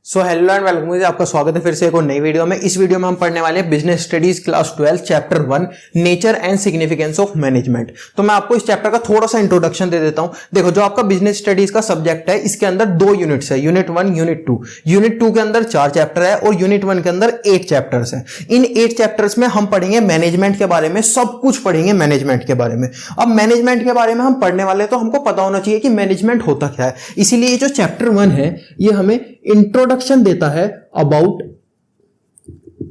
So hello and welcome, आपका स्वागत है फिर से एक और नई वीडियो में। इस वीडियो में हम पढ़ने वाले हैं business studies class 12 chapter 1 nature and significance of management. तो मैं आपको इस चैप्टर का थोड़ा सा इंट्रोडक्शन दे देता हूं। देखो, जो आपका बिजनेस स्टडीज का सब्जेक्ट है, इसके अंदर दो यूनिट्स है, यूनिट 1 यूनिट 2। यूनिट 2 के अंदर 4 चैप्टर है और यूनिट 1 के अंदर 8 चैप्टर्स है। इन 8 चैप्टर्स में हम पढ़ेंगे मैनेजमेंट के बारे में, सब कुछ पढ़ेंगे मैनेजमेंट के बारे में। अब मैनेजमेंट के बारे में हम पढ़ने वाले तो हमको पता होना चाहिए कि मैनेजमेंट होता क्या है। इसीलिए ये जो चैप्टर 1 है ये हमें इंट्रोडक्शन देता है अबाउट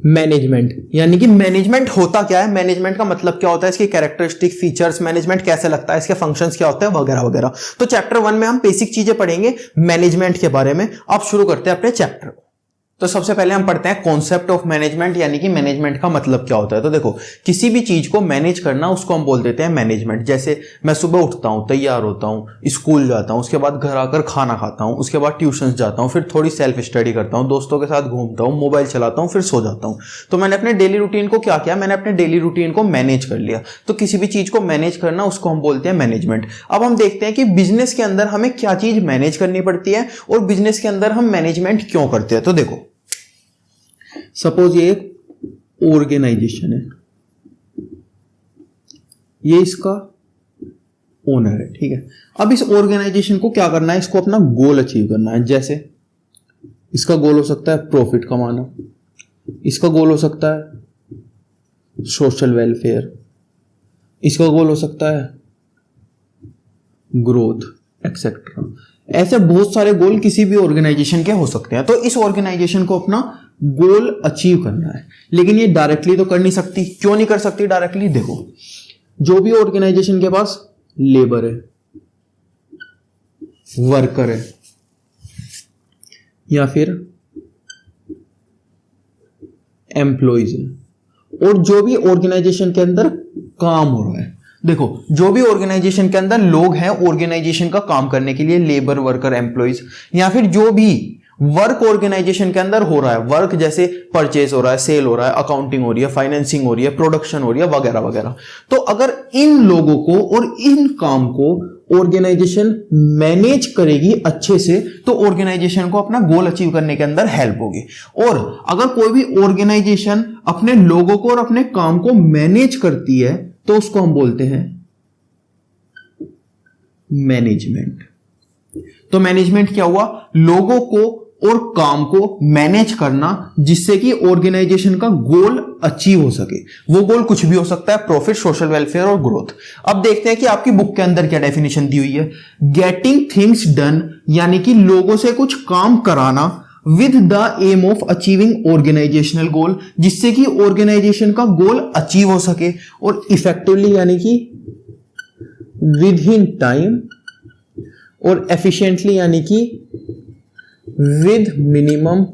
मैनेजमेंट, यानी कि मैनेजमेंट होता क्या है, मैनेजमेंट का मतलब क्या होता है, इसकी कैरेक्टरिस्टिक फीचर्स, मैनेजमेंट कैसे लगता है, इसके फंक्शंस क्या होते हैं वगैरह वगैरह। तो चैप्टर 1 में हम बेसिक चीजें पढ़ेंगे मैनेजमेंट के बारे में। अब शुरू करते हैं अपने चैप्टर को। तो सबसे पहले हम पढ़ते हैं कॉन्सेप्ट ऑफ मैनेजमेंट, यानी कि मैनेजमेंट का मतलब क्या होता है। तो देखो, किसी भी चीज को मैनेज करना उसको हम बोल देते हैं मैनेजमेंट। जैसे मैं सुबह उठता हूं, तैयार होता हूं, स्कूल जाता हूं, उसके बाद घर आकर खाना खाता हूं, उसके बाद ट्यूशन जाता हूं, फिर थोड़ी सेल्फ स्टडी करता हूं, दोस्तों के साथ घूमता हूं, मोबाइल चलाता हूं, फिर सो जाता हूं। तो मैंने अपने डेली रूटीन को क्या किया, मैंने अपने डेली रूटीन को मैनेज कर लिया। तो किसी भी चीज को मैनेज करना उसको हम बोलते हैं मैनेजमेंट। अब हम देखते हैं कि बिजनेस के अंदर हमें क्या चीज मैनेज करनी पड़ती है और बिजनेस के अंदर हम मैनेजमेंट क्यों करते हैं। तो देखो, सपोज ये एक ऑर्गेनाइजेशन है, ये इसका ओनर है, ठीक है। अब इस ऑर्गेनाइजेशन को क्या करना है, इसको अपना गोल अचीव करना है। जैसे इसका गोल हो सकता है प्रॉफिट कमाना, इसका गोल हो सकता है सोशल वेलफेयर, इसका गोल हो सकता है ग्रोथ एक्सेट्रा। ऐसे बहुत सारे गोल किसी भी ऑर्गेनाइजेशन के हो सकते हैं। तो इस ऑर्गेनाइजेशन को अपना गोल अचीव करना है, लेकिन ये डायरेक्टली तो कर नहीं सकती। क्यों नहीं कर सकती डायरेक्टली? देखो, जो भी ऑर्गेनाइजेशन के पास लेबर है, वर्कर है, या फिर एम्प्लॉइज है, और जो भी ऑर्गेनाइजेशन के अंदर काम हो रहा है, देखो जो भी ऑर्गेनाइजेशन के अंदर लोग हैं ऑर्गेनाइजेशन का काम करने के लिए, लेबर, वर्कर, एम्प्लॉइज, या फिर जो भी वर्क ऑर्गेनाइजेशन के अंदर हो रहा है, वर्क जैसे परचेज हो रहा है, सेल हो रहा है, अकाउंटिंग हो रही है, फाइनेंसिंग हो रही है, प्रोडक्शन हो रही है, वगैरह वगैरह। तो अगर इन लोगों को और इन काम को ऑर्गेनाइजेशन मैनेज करेगी अच्छे से, तो ऑर्गेनाइजेशन को अपना गोल अचीव करने के अंदर हेल्प होगी। और अगर कोई भी ऑर्गेनाइजेशन अपने लोगों को और अपने काम को मैनेज करती है तो उसको हम बोलते हैं मैनेजमेंट। तो मैनेजमेंट क्या हुआ? लोगों को और काम को मैनेज करना जिससे कि ऑर्गेनाइजेशन का गोल अचीव हो सके। वो गोल कुछ भी हो सकता है, प्रॉफिट, सोशल वेलफेयर और ग्रोथ। अब देखते हैं कि आपकी बुक के अंदर क्या डेफिनेशन दी हुई है। गेटिंग थिंग्स डन, यानी कि लोगों से कुछ काम कराना with the aim of achieving organisational goal, जिससे कि ऑर्गेनाइजेशन का गोल अचीव हो सके। और इफेक्टिवली, यानी कि विद इन टाइम, और एफिशिएंटली, यानी कि विद मिनिमम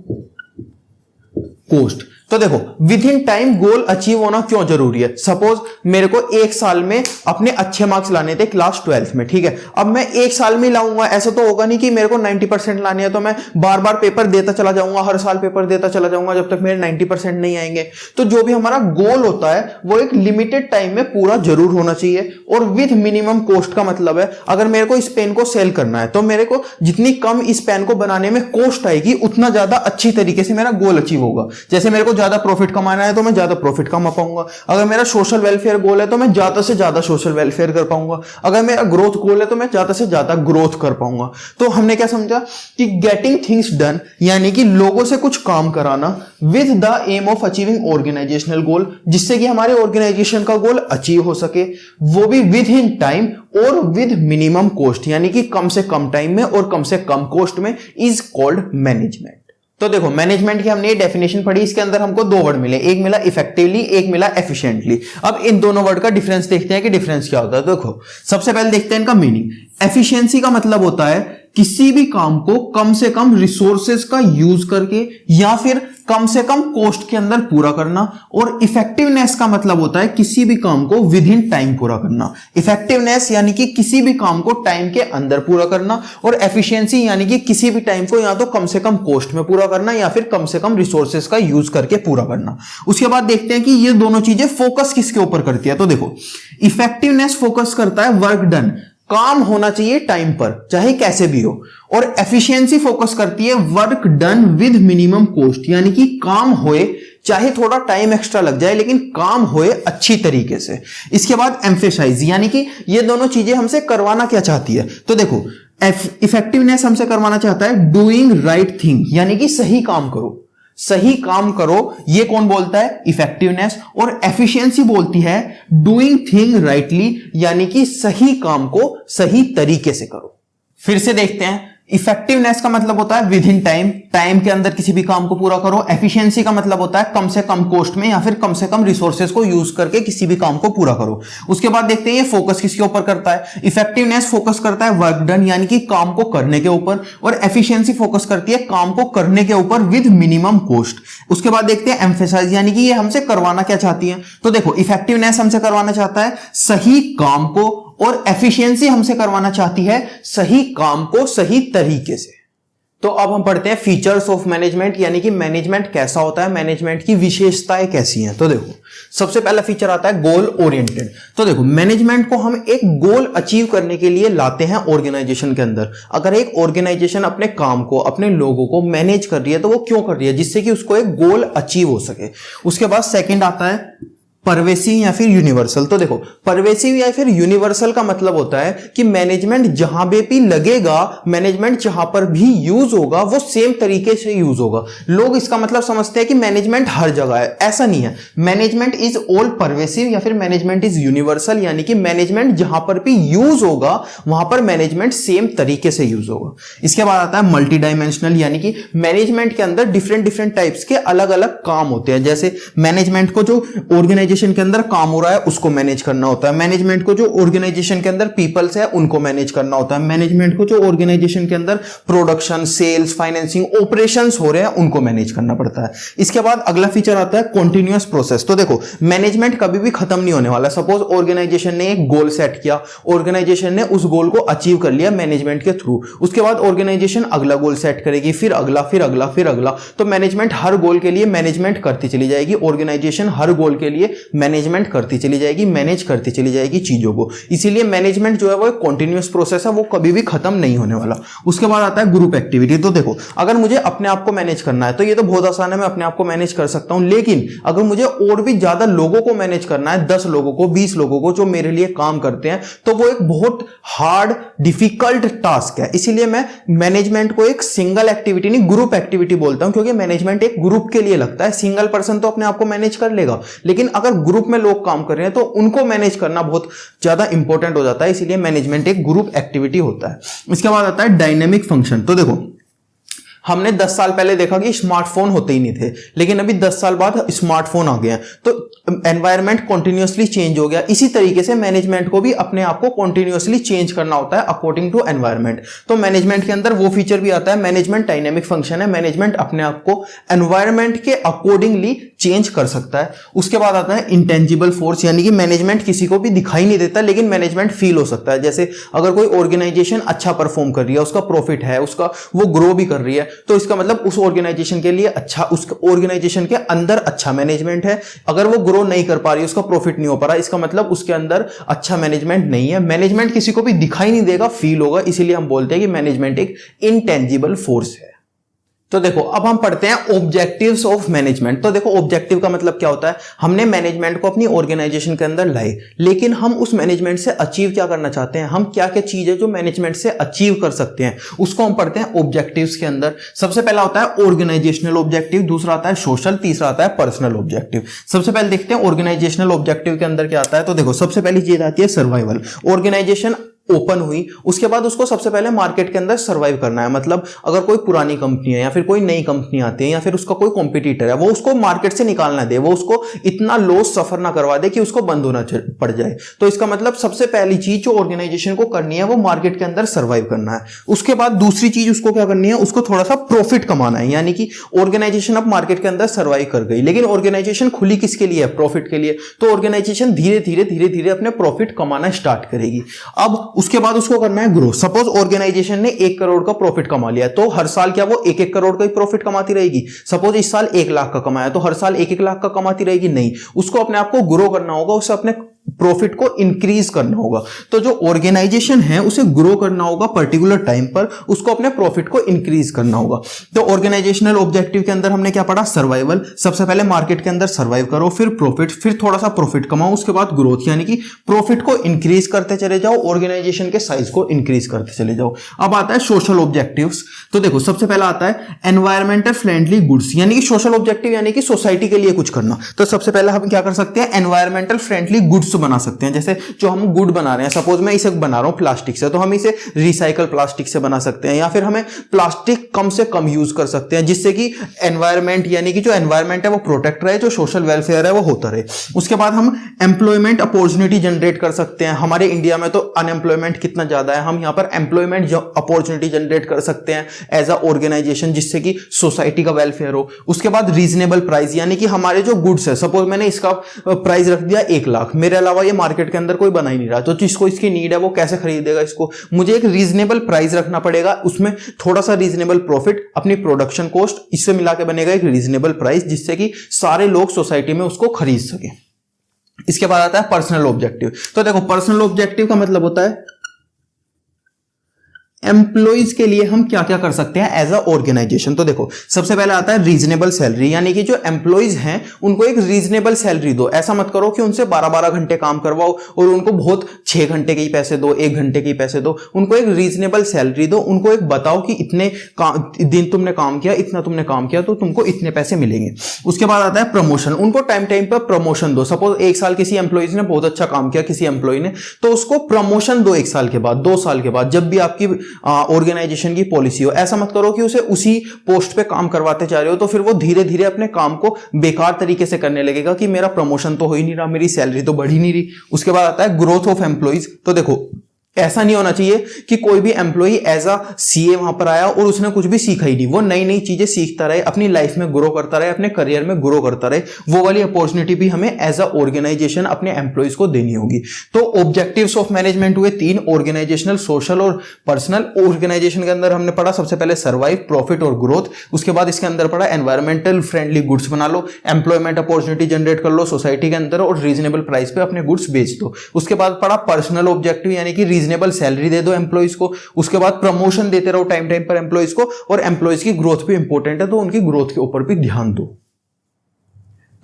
कॉस्ट। तो देखो, with in time goal achieve होना क्यों जरूरी है। सपोज मेरे को 1 साल में अपने अच्छे मार्क्स लाने थे क्लास 12 में, ठीक है। अब मैं 1 साल में लाऊंगा, ऐसा तो होगा नहीं कि मेरे को 90% लाने हैं तो मैं बार बार पेपर देता चला जाऊंगा, हर साल पेपर देता चला जाऊंगा जब तक मेरे 90% नहीं आएंगे। तो जो भी हमारा गोल होता है वो एक लिमिटेड टाइम में पूरा जरूर होना चाहिए। और विद मिनिमम कॉस्ट का मतलब है, अगर मेरे को इस पेन को सेल करना है तो मेरे को जितनी कम इस पेन को बनाने में कॉस्ट आएगी, उतना ज्यादा अच्छी तरीके से मेरा गोल अचीव होगा। जैसे मेरे को ज्यादा प्रॉफिट कमाना है तो मैं ज्यादा प्रॉफिट कमा पाऊंगा। अगर मेरा सोशल वेलफेयर गोल है तो मैं ज्यादा से ज्यादा सोशल वेलफेयर कर पाऊंगा। अगर मेरा ग्रोथ गोल है तो मैं ज्यादा से ज्यादा ग्रोथ कर पाऊंगा। तो हमने क्या समझा कि गेटिंग थिंग्स डन, यानी कि लोगों से कुछ काम कराना with the aim of achieving organisational goal, जिससे कि हमारे ऑर्गेनाइजेशन का गोल अचीव हो सके, वो भी विद इन टाइम और विद मिनिमम कॉस्ट, यानी कि कम से कम टाइम में और कम से कम कॉस्ट में, इज कॉल्ड मैनेजमेंट। तो देखो, मैनेजमेंट की हमने ये डेफिनेशन पढ़ी, इसके अंदर हमको 2 वर्ड मिले, एक मिला इफेक्टिवली, एक मिला एफिशिएंटली। अब इन दोनों वर्ड का डिफरेंस देखते हैं कि डिफरेंस क्या होता है। देखो, सबसे पहले देखते हैं इनका मीनिंग। एफिशिएंसी का मतलब होता है किसी भी काम को कम से कम रिसोर्सेज का यूज करके या फिर कम से कम कॉस्ट के अंदर पूरा करना। और इफेक्टिवनेस का मतलब होता है किसी भी काम को विद इन टाइम पूरा करना। इफेक्टिवनेस यानी कि किसी भी काम को टाइम के अंदर पूरा करना, और एफिशिएंसी यानी कि किसी भी टाइम को या तो कम से कम कॉस्ट में पूरा करना या फिर कम से कम रिसोर्सेज का यूज करके पूरा करना। उसके बाद देखते हैं कि ये दोनों चीजें फोकस किसके ऊपर करती है। तो देखो, इफेक्टिवनेस फोकस करता है वर्क डन, काम होना चाहिए टाइम पर, चाहे कैसे भी हो। और एफिशिएंसी फोकस करती है work done with minimum cost, यानी कि काम होए चाहे थोड़ा टाइम एक्स्ट्रा लग जाए लेकिन काम होए अच्छी तरीके से। इसके बाद एम्फेसाइज, यानी कि ये दोनों चीजें हमसे करवाना क्या चाहती है, तो देखो इफेक्टिवनेस हमसे करवाना चाहता है डूइंग राइट थिंग, यानी कि सही काम करो, सही काम करो, ये कौन बोलता है, इफेक्टिवनेस। और एफिशिएंसी बोलती है डूइंग थिंग राइटली, यानी कि सही काम को सही तरीके से करो। फिर से देखते हैं, इफेक्टिवनेस का मतलब होता है विद इन टाइम, टाइम के अंदर किसी भी काम को पूरा करो। एफिशिएंसी का मतलब होता है कम से कम कॉस्ट में या फिर कम से कम रिसोर्सेज को यूज करके किसी भी काम को पूरा करो। उसके बाद देखते हैं ये फोकस किसके ऊपर करता है। इफेक्टिवनेस फोकस करता है वर्क डन, यानी कि काम को करने के ऊपर, और एफिशिएंसी फोकस करती है काम को करने के ऊपर विद मिनिमम कॉस्ट। उसके बाद देखते हैं एम्फेसाइज, यानी कि ये हमसे करवाना क्या चाहती है। तो देखो इफेक्टिवनेस हमसे करवाना चाहता है सही काम को, और एफिशिएंसी हमसे करवाना चाहती है सही काम को सही तरीके से। तो अब हम पढ़ते हैं फीचर्स ऑफ मैनेजमेंट, यानी कि मैनेजमेंट कैसा होता है, मैनेजमेंट की विशेषताएं कैसी हैं। तो देखो सबसे पहला फीचर आता है गोल ओरिएंटेड। तो देखो मैनेजमेंट को हम एक गोल अचीव करने के लिए लाते हैं ऑर्गेनाइजेशन के अंदर। अगर एक ऑर्गेनाइजेशन अपने काम को, अपने लोगों को मैनेज कर रही है तो वो क्यों कर रही है, जिससे कि उसको एक गोल अचीव हो सके। उसके बाद सेकंड आता है परवेसिव या फिर यूनिवर्सल। तो देखो परवेसिव या फिर यूनिवर्सल का मतलब होता है कि मैनेजमेंट जहां भी लगेगा, मैनेजमेंट जहां पर भी यूज होगा वो सेम तरीके से यूज होगा। लोग इसका मतलब समझते हैं कि मैनेजमेंट हर जगह है, ऐसा नहीं है। मैनेजमेंट इज ऑल परवेसिव या फिर मैनेजमेंट इज यूनिवर्सल, यानी कि मैनेजमेंट जहां पर भी यूज होगा वहां पर मैनेजमेंट सेम तरीके से यूज होगा। इसके बाद आता है मल्टी डायमेंशनल, यानी कि मैनेजमेंट के अंदर डिफरेंट डिफरेंट टाइप्स के अलग अलग काम होते हैं। जैसे मैनेजमेंट को जो ऑर्गेनाइजेशन के अंदर काम हो रहा है उसको मैनेज करना होता है, मैनेजमेंट को जो ऑर्गेनाइजेशन के अंदर पीपल्स है उनको मैनेज करना होता है, मैनेजमेंट को जो ऑर्गेनाइजेशन के अंदर प्रोडक्शन, सेल्स, फाइनेंसिंग, ऑपरेशंस हो रहे हैं उनको मैनेज करना पड़ता है। इसके बाद अगला फीचर आता है कॉन्टिन्यूअस प्रोसेस। तो देखो मैनेजमेंट कभी भी खत्म नहीं होने वाला। सपोज ऑर्गेनाइजेशन ने एक गोल सेट किया, ऑर्गेनाइजेशन ने उस गोल को अचीव कर लिया मैनेजमेंट के थ्रू, उसके बाद ऑर्गेनाइजेशन अगला गोल सेट करेगी, फिर अगला, फिर अगला, फिर अगला। तो मैनेजमेंट हर गोल के लिए मैनेजमेंट करती चली जाएगी, ऑर्गेनाइजेशन हर गोल के लिए मैनेजमेंट करती चली जाएगी, मैनेज करती चली जाएगी चीजों को। इसीलिए मैनेजमेंट जो है वो एक कॉन्टिन्यूअस प्रोसेस है, वो कभी भी खत्म नहीं होने वाला। उसके बाद आता है ग्रुप एक्टिविटी। तो देखो अगर मुझे अपने आप को मैनेज करना है तो ये तो बहुत आसान है, मैं अपने आप को मैनेज कर सकता हूं। लेकिन अगर मुझे और भी ज्यादा लोगों को मैनेज करना है, 10 लोगों को, 20 लोगों को जो मेरे लिए काम करते हैं, तो वो एक बहुत हार्ड डिफिकल्ट टास्क है। इसीलिए मैं मैनेजमेंट को एक सिंगल एक्टिविटी नहीं ग्रुप एक्टिविटी बोलता हूं, क्योंकि मैनेजमेंट एक ग्रुप के लिए लगता है। सिंगल पर्सन तो अपने आप को मैनेज कर लेगा, लेकिन अगर ग्रुप में लोग काम कर रहे हैं तो उनको मैनेज करना बहुत ज्यादा इंपॉर्टेंट हो जाता है। इसीलिए मैनेजमेंट एक ग्रुप एक्टिविटी होता है। इसके बाद आता है डायनेमिक फंक्शन। तो देखो हमने 10 साल पहले देखा कि स्मार्टफोन होते ही नहीं थे, लेकिन अभी 10 साल बाद स्मार्टफोन आ गए हैं, तो एनवायरनमेंट कॉन्टिन्यूअसली चेंज हो गया। इसी तरीके से मैनेजमेंट को भी अपने आप को कॉन्टिन्यूअसली चेंज करना होता है अकॉर्डिंग टू एनवायरनमेंट। तो मैनेजमेंट के अंदर वो फीचर भी आता है, मैनेजमेंट डायनेमिक फंक्शन है, मैनेजमेंट अपने आप को एनवायरनमेंट के अकॉर्डिंगली चेंज कर सकता है। उसके बाद आता है इंटेंजिबल फोर्स, यानी कि मैनेजमेंट किसी को भी दिखाई नहीं देता लेकिन मैनेजमेंट फील हो सकता है। जैसे अगर कोई ऑर्गेनाइजेशन अच्छा परफॉर्म कर रही है, उसका प्रॉफिट है, उसका वो ग्रो भी कर रही है, तो इसका मतलब उस ऑर्गेनाइजेशन के लिए अच्छा, उस ऑर्गेनाइजेशन के अंदर अच्छा मैनेजमेंट है। अगर वो ग्रो नहीं कर पा रही, उसका प्रॉफिट नहीं हो पा रहा, इसका मतलब उसके अंदर अच्छा मैनेजमेंट नहीं है। मैनेजमेंट किसी को भी दिखाई नहीं देगा, फील होगा। इसीलिए हम बोलते हैं कि मैनेजमेंट एक इनटेंजिबल फोर्स है। तो देखो अब हम पढ़ते हैं ऑब्जेक्टिव्स ऑफ मैनेजमेंट। तो देखो ऑब्जेक्टिव का मतलब क्या होता है, हमने मैनेजमेंट को अपनी ऑर्गेनाइजेशन के अंदर लाए, लेकिन हम उस मैनेजमेंट से अचीव क्या करना चाहते हैं, हम क्या क्या चीज है जो मैनेजमेंट से अचीव कर सकते हैं, उसको हम पढ़ते हैं ऑब्जेक्टिव्स के अंदर। सबसे पहला होता है ऑर्गेनाइजेशनल ऑब्जेक्टिव, दूसरा आता है सोशल, तीसरा आता है पर्सनल ऑब्जेक्टिव। सबसे पहले देखते हैं ऑर्गेनाइजेशनल ऑब्जेक्टिव के अंदर क्या आता है। तो देखो सबसे पहली चीज आती है सर्वाइवल। ऑर्गेनाइजेशन ओपन हुई, उसके बाद उसको सबसे पहले मार्केट के अंदर सर्वाइव करना है। मतलब अगर कोई पुरानी कंपनी है या फिर कोई नई कंपनी आती है या फिर उसका कोई कॉम्पिटिटर है, वो उसको मार्केट से निकालना दे, वो उसको इतना लॉस सफर ना करवा दे कि उसको बंद होना पड़ जाए। तो इसका मतलब सबसे पहली चीज जो ऑर्गेनाइजेशन को करनी है वो मार्केट के अंदर सर्वाइव करना है। उसके बाद दूसरी चीज उसको क्या करनी है, उसको थोड़ा सा प्रॉफिट कमाना है। यानी कि ऑर्गेनाइजेशन अब मार्केट के अंदर सर्वाइव कर गई, लेकिन ऑर्गेनाइजेशन खुली किसके लिए है, प्रॉफिट के लिए। तो ऑर्गेनाइजेशन धीरे धीरे धीरे धीरे अपने प्रॉफिट कमाना स्टार्ट करेगी। अब उसके बाद उसको करना है ग्रो। सपोज ऑर्गेनाइजेशन ने 1 करोड़ का प्रॉफिट कमा लिया, तो हर साल क्या वो 1-1 करोड़ का ही प्रॉफिट कमाती रहेगी। सपोज इस साल 1 लाख का कमाया तो हर साल 1-1 लाख का कमाती रहेगी, नहीं, उसको अपने आप को ग्रो करना होगा, उसे अपने प्रॉफिट को इंक्रीज करना होगा। तो जो ऑर्गेनाइजेशन है उसे ग्रो करना होगा पर्टिकुलर टाइम पर, उसको अपने प्रॉफिट को इंक्रीज करना होगा। तो ऑर्गेनाइजेशनल ऑब्जेक्टिव के अंदर हमने क्या पढ़ा, सर्वाइवल। सबसे पहले मार्केट के अंदर सर्वाइव करो, फिर प्रॉफिट, फिर थोड़ा सा प्रॉफिट कमाओ, उसके बाद ग्रोथ, यानी कि प्रॉफिट को इंक्रीज करते चले जाओ, ऑर्गेनाइजेशन के साइज को इंक्रीज करते चले जाओ। अब आता है सोशल ऑब्जेक्टिव्स। तो देखो सबसे पहला आता है एनवायरमेंटल फ्रेंडली गुड्स, यानी कि सोशल ऑब्जेक्टिव यानी कि सोसाइटी के लिए कुछ करना। तो सबसे पहले हम क्या कर सकते हैं, एनवायरमेंटल फ्रेंडली गुड्स बना सकते हैं। जैसे जो हम गुड बना रहे हैं, सपोज मैं इसे बना रहा हूं प्लास्टिक से, तो हम इसे रिसाइकल प्लास्टिक से बना सकते हैं, या फिर हमें प्लास्टिक कम से कम यूज कर सकते हैं, जिससे कि एनवायरमेंट यानी कि जो एनवायरमेंट है वो प्रोटेक्ट रहे, जो सोशल वेलफेयर है वो होता रहे। उसके बाद हम एम्प्लॉयमेंट अपॉर्चुनिटी जनरेट कर सकते हैं। हमारे इंडिया में तो अनएम्प्लॉयमेंट कितना ज्यादा है, हम यहां पर एम्प्लॉयमेंट अपॉर्चुनिटी जनरेट कर सकते हैं एज अ ऑर्गेनाइजेशन, जिससे कि सोसाइटी का वेलफेयर हो। उसके बाद रीजनेबल प्राइस, यानी कि हमारे जो गुड्स है, सपोज मैंने इसका प्राइस रख दिया 1 लाख, मेरे अलावा ये मार्केट के अंदर कोई बना ही नहीं रहा, तो जिसको इसकी नीड है वो कैसे खरीदेगा इसको, मुझे एक रीजनेबल प्राइस रखना पड़ेगा, उसमें थोड़ा सा रीजनेबल प्रॉफिट, अपनी प्रोडक्शन कॉस्ट, इससे मिला के बनेगा एक रीजनेबल प्राइस, जिससे कि सारे लोग सोसाइटी में उसको खरीद सके। इसके बाद आता है पर्सनल ऑब्जेक्टिव। तो देखो पर्सनल ऑब्जेक्टिव का मतलब होता है एम्प्लॉइज के लिए हम क्या क्या कर सकते हैं एज अ ऑर्गेनाइजेशन। तो देखो सबसे पहले आता है रीजनेबल सैलरी, यानी कि जो एम्प्लॉइज हैं उनको एक रीजनेबल सैलरी दो। ऐसा मत करो कि उनसे 12-12 घंटे काम करवाओ और उनको बहुत 6 घंटे के ही पैसे दो, 1 घंटे के ही पैसे दो। उनको एक रीजनेबल सैलरी दो, उनको एक बताओ कि इतने दिन तुमने काम किया, इतना तुमने काम किया तो तुमको इतने पैसे मिलेंगे। उसके बाद आता है प्रमोशन, उनको टाइम टाइम पर प्रमोशन दो। सपोज 1 साल किसी एम्प्लॉइज ने बहुत अच्छा काम किया, किसी एम्प्लॉय ने, तो उसको प्रमोशन दो 1 साल के बाद, 2 साल के बाद, जब भी आपकी ऑर्गेनाइजेशन की पॉलिसी हो। ऐसा मत करो कि उसे उसी पोस्ट पे काम करवाते जा रहे हो, तो फिर वो धीरे धीरे अपने काम को बेकार तरीके से करने लगेगा कि मेरा प्रमोशन तो हो ही नहीं रहा, मेरी सैलरी तो बढ़ ही नहीं रही। उसके बाद आता है ग्रोथ ऑफ एम्प्लॉइज। तो देखो ऐसा नहीं होना चाहिए कि कोई भी एम्प्लॉई एज अ सीए वहां पर आया और उसने कुछ भी सीखा ही नहीं, वो नई नई चीजें सीखता रहे, अपनी लाइफ में ग्रो करता रहे, अपने करियर में ग्रो करता रहे। वो वाली अपॉर्चुनिटी भी हमें एज अ ऑर्गेनाइजेशन अपने एम्प्लॉइज को देनी होगी। तो ऑब्जेक्टिव्स ऑफ मैनेजमेंट हुए 3, ऑर्गेनाइजेशनल, सोशल और पर्सनल। ऑर्गेनाइजेशन के अंदर हमने पढ़ा सबसे पहले सर्वाइव, प्रॉफिट और ग्रोथ। उसके बाद इसके अंदर पढ़ा एनवायरमेंटल फ्रेंडली गुड्स बना लो, एम्प्लॉयमेंट अपॉर्चुनिटी जनरेट कर लो सोसाइटी के अंदर और रीजनेबल प्राइस पे अपने गुड्स बेच दो। उसके बाद पढ़ा पर्सनल ऑब्जेक्टिव, यानी कि रीजनेबल सैलरी दे दो एम्प्लॉइज को। उसके बाद प्रमोशन देते रहो टाइम टाइम पर एम्प्लॉइज को, और एम्प्लॉइज की ग्रोथ भी इंपॉर्टेंट है तो उनकी ग्रोथ के ऊपर भी ध्यान दो।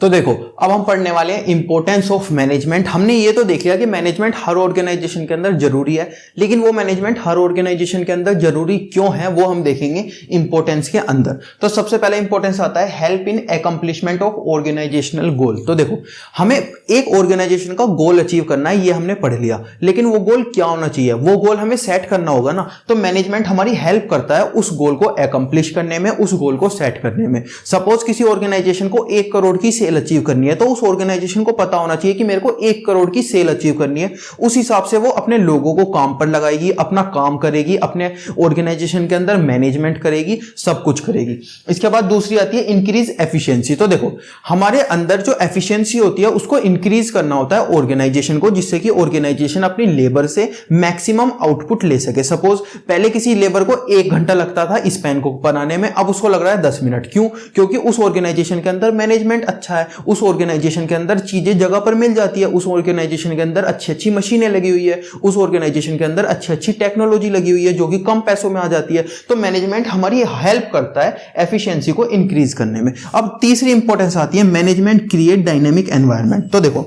तो देखो अब हम पढ़ने वाले हैं इंपॉर्टेंस ऑफ मैनेजमेंट। हमने ये तो देख लिया कि मैनेजमेंट हर ऑर्गेनाइजेशन के अंदर जरूरी है, लेकिन वो मैनेजमेंट हर ऑर्गेनाइजेशन के अंदर जरूरी क्यों है वो हम देखेंगे इंपॉर्टेंस के अंदर। तो सबसे पहले इंपॉर्टेंस आता है help in accomplishment of organisational goal. तो देखो हमें एक ऑर्गेनाइजेशन का गोल अचीव करना है, ये हमने पढ़ लिया, लेकिन वो गोल क्या होना चाहिए, वो गोल हमें सेट करना होगा ना। तो मैनेजमेंट हमारी हेल्प करता है उस गोल को अकम्प्लिश करने में, उस गोल को सेट करने में। सपोज किसी ऑर्गेनाइजेशन को 1 करोड़ की सेल अचीव करनी है, तो उस ऑर्गेनाइजेशन को पता होना चाहिए कि मेरे को 1 करोड़ की सेल अचीव करनी है। उस हिसाब से वो अपने लोगों को काम पर लगाएगी, अपना काम करेगी, अपने ऑर्गेनाइजेशन के अंदर मैनेजमेंट करेगी, सब कुछ करेगी। इसके बाद दूसरी आती है इंक्रीज एफिशिएंसी। तो देखो हमारे अंदर जो एफिशिएंसी होती है उसको इंक्रीज करना होता है ऑर्गेनाइजेशन को, जिससे कि ऑर्गेनाइजेशन अपनी लेबर से मैक्सिमम आउटपुट ले सके। सपोज पहले किसी लेबर को 1 घंटा लगता था इस पेन को बनाने में, अब उसको लग रहा है 10 मिनट। क्यों? क्योंकि उस ऑर्गेनाइजेशन के अंदर मैनेजमेंट अच्छा है, उस ऑर्गेनाइजेशन के अंदर चीजें जगह पर मिल जाती है, उस ऑर्गेनाइजेशन के अंदर अच्छी अच्छी मशीनें लगी हुई है, उस ऑर्गेनाइजेशन के अंदर अच्छी अच्छी टेक्नोलॉजी लगी हुई है जो कि कम पैसों में आ जाती है। तो मैनेजमेंट हमारी हेल्प करता है एफिशिएंसी को इंक्रीज करने में। अब तीसरी इंपॉर्टेंस आती है मैनेजमेंट क्रिएट डायनेमिक एनवायरनमेंट। तो देखो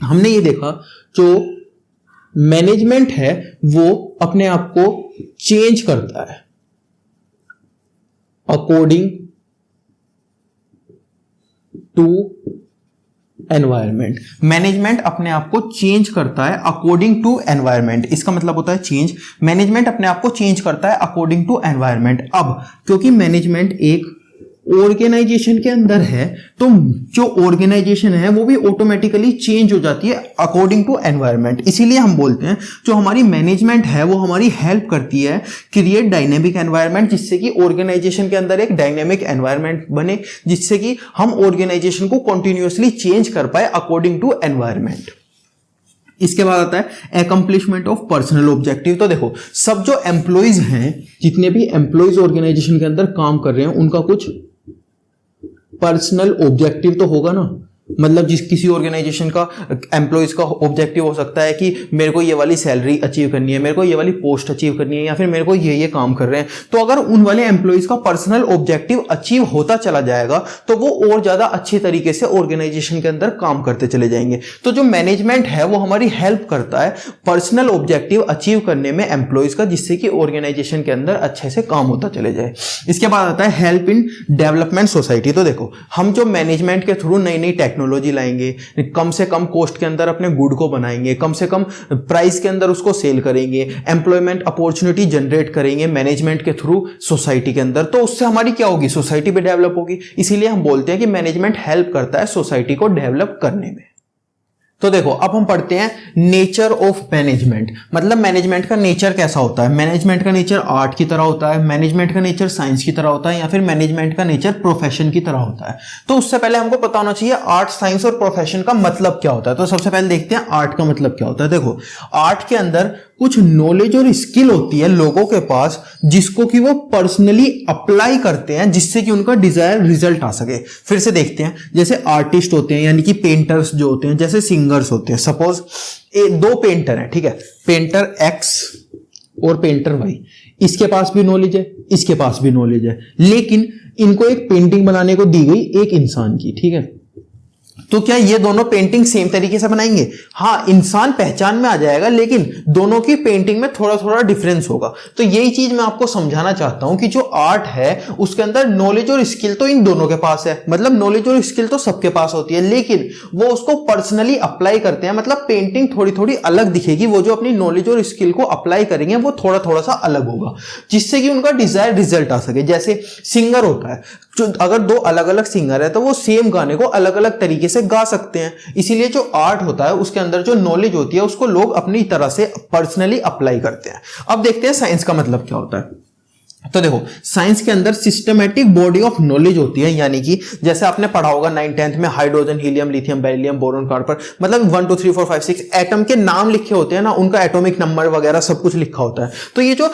हमने ये देखा जो मैनेजमेंट है वो अपने आप को चेंज करता है अकॉर्डिंग टू एनवायरमेंट। मैनेजमेंट अपने आप को चेंज करता है अकॉर्डिंग टू एनवायरमेंट। इसका मतलब होता है चेंज, मैनेजमेंट अपने आप को चेंज करता है अकॉर्डिंग टू एनवायरमेंट। अब क्योंकि मैनेजमेंट एक ऑर्गेनाइजेशन के अंदर है, तो जो ऑर्गेनाइजेशन है वो भी ऑटोमेटिकली चेंज हो जाती है अकॉर्डिंग टू एनवायरमेंट। इसीलिए हम बोलते हैं जो हमारी मैनेजमेंट है वो हमारी हेल्प करती है क्रिएट डायनेमिक एनवायरनमेंट, जिससे कि ऑर्गेनाइजेशन के अंदर एक डायनेमिक एनवायरनमेंट बने, जिससे कि हम ऑर्गेनाइजेशन को कंटिन्यूअसली चेंज कर पाए अकॉर्डिंग टू एनवायरनमेंट। इसके बाद आता है अकम्प्लिशमेंट ऑफ पर्सनल ऑब्जेक्टिव। तो देखो सब जो एम्प्लॉइज हैं, जितने भी एम्प्लॉइज ऑर्गेनाइजेशन के अंदर काम कर रहे हैं, उनका कुछ पर्सनल ऑब्जेक्टिव तो होगा ना। मतलब जिस किसी ऑर्गेनाइजेशन का एम्प्लॉयज का ऑब्जेक्टिव हो सकता है कि मेरे को ये वाली सैलरी अचीव करनी है, मेरे को ये वाली पोस्ट अचीव करनी है, या फिर मेरे को ये काम कर रहे हैं। तो अगर उन वाले एम्प्लॉयज का पर्सनल ऑब्जेक्टिव अचीव होता चला जाएगा तो वो और ज्यादा अच्छी तरीके से ऑर्गेनाइजेशन के अंदर काम करते चले जाएंगे। तो जो मैनेजमेंट है वो हमारी हेल्प करता है पर्सनल ऑब्जेक्टिव अचीव करने में एम्प्लॉयज का, जिससे कि ऑर्गेनाइजेशन के अंदर अच्छे से काम होता चले जाए। इसके बाद आता है हेल्प इन डेवलपमेंट सोसाइटी। तो देखो, हम जो मैनेजमेंट के थ्रू नई नई टेक्नोलॉजी लाएंगे, कम से कम कॉस्ट के अंदर अपने गुड को बनाएंगे, कम से कम प्राइस के अंदर उसको सेल करेंगे, एम्प्लॉयमेंट अपॉर्चुनिटी जनरेट करेंगे मैनेजमेंट के थ्रू सोसाइटी के अंदर, तो उससे हमारी क्या होगी, सोसाइटी भी डेवलप होगी। इसीलिए हम बोलते हैं कि मैनेजमेंट हेल्प करता है सोसाइटी को डेवलप करने में। तो देखो, अब हम पढ़ते हैं नेचर ऑफ मैनेजमेंट। मतलब मैनेजमेंट का नेचर कैसा होता है। मैनेजमेंट का नेचर आर्ट की तरह होता है, मैनेजमेंट का नेचर साइंस की तरह होता है, या फिर मैनेजमेंट का नेचर प्रोफेशन की तरह होता है। तो उससे पहले हमको पता होना चाहिए आर्ट, साइंस और प्रोफेशन का मतलब क्या होता है। तो सबसे पहले देखते हैं आर्ट का मतलब क्या होता है। देखो, आर्ट के अंदर कुछ नॉलेज और स्किल होती है लोगों के पास, जिसको कि वो पर्सनली अप्लाई करते हैं, जिससे कि उनका डिजायर रिजल्ट आ सके। फिर से देखते हैं, जैसे आर्टिस्ट होते हैं, यानी कि पेंटर्स जो होते हैं, जैसे सिंगर्स होते हैं। सपोज दो पेंटर हैं, ठीक है, पेंटर एक्स और पेंटर वाई। इसके पास भी नॉलेज है, इसके पास भी नॉलेज है, लेकिन इनको एक पेंटिंग बनाने को दी गई एक इंसान की, ठीक है। तो क्या ये दोनों पेंटिंग सेम तरीके से बनाएंगे? हाँ, इंसान पहचान में आ जाएगा, लेकिन दोनों की पेंटिंग में थोड़ा थोड़ा डिफरेंस होगा। तो यही चीज मैं आपको समझाना चाहता हूं कि जो आर्ट है उसके अंदर नॉलेज और स्किल तो इन दोनों के पास है, मतलब नॉलेज और स्किल तो सबके पास होती है, लेकिन वो उसको पर्सनली अप्लाई करते हैं। मतलब पेंटिंग थोड़ी थोड़ी अलग दिखेगी, वो जो अपनी नॉलेज और स्किल को अप्लाई करेंगे वो थोड़ा थोड़ा सा अलग होगा, जिससे कि उनका डिजायर रिजल्ट आ सके। जैसे सिंगर होता है, जो अगर दो अलग अलग सिंगर है तो वो सेम गाने को अलग अलग तरीके से गा सकते हैं। इसीलिए जो आर्ट होता है उसके अंदर जो नॉलेज होती है उसको लोग अपनी तरह से पर्सनली अप्लाई करते हैं। अब देखते हैं साइंस का मतलब क्या होता है। तो देखो, साइंस के अंदर सिस्टमैटिक बॉडी ऑफ नॉलेज होती है, यानी कि जैसे आपने पढ़ा होगा 9th 10th में hydrogen, helium, lithium, beryllium, boron, carbon, मतलब 1 2 3 4 5 6 एटम के नाम लिखे होते हैं ना, उनका एटॉमिक नंबर वगैरह सब कुछ लिखा होता है। तो ये जो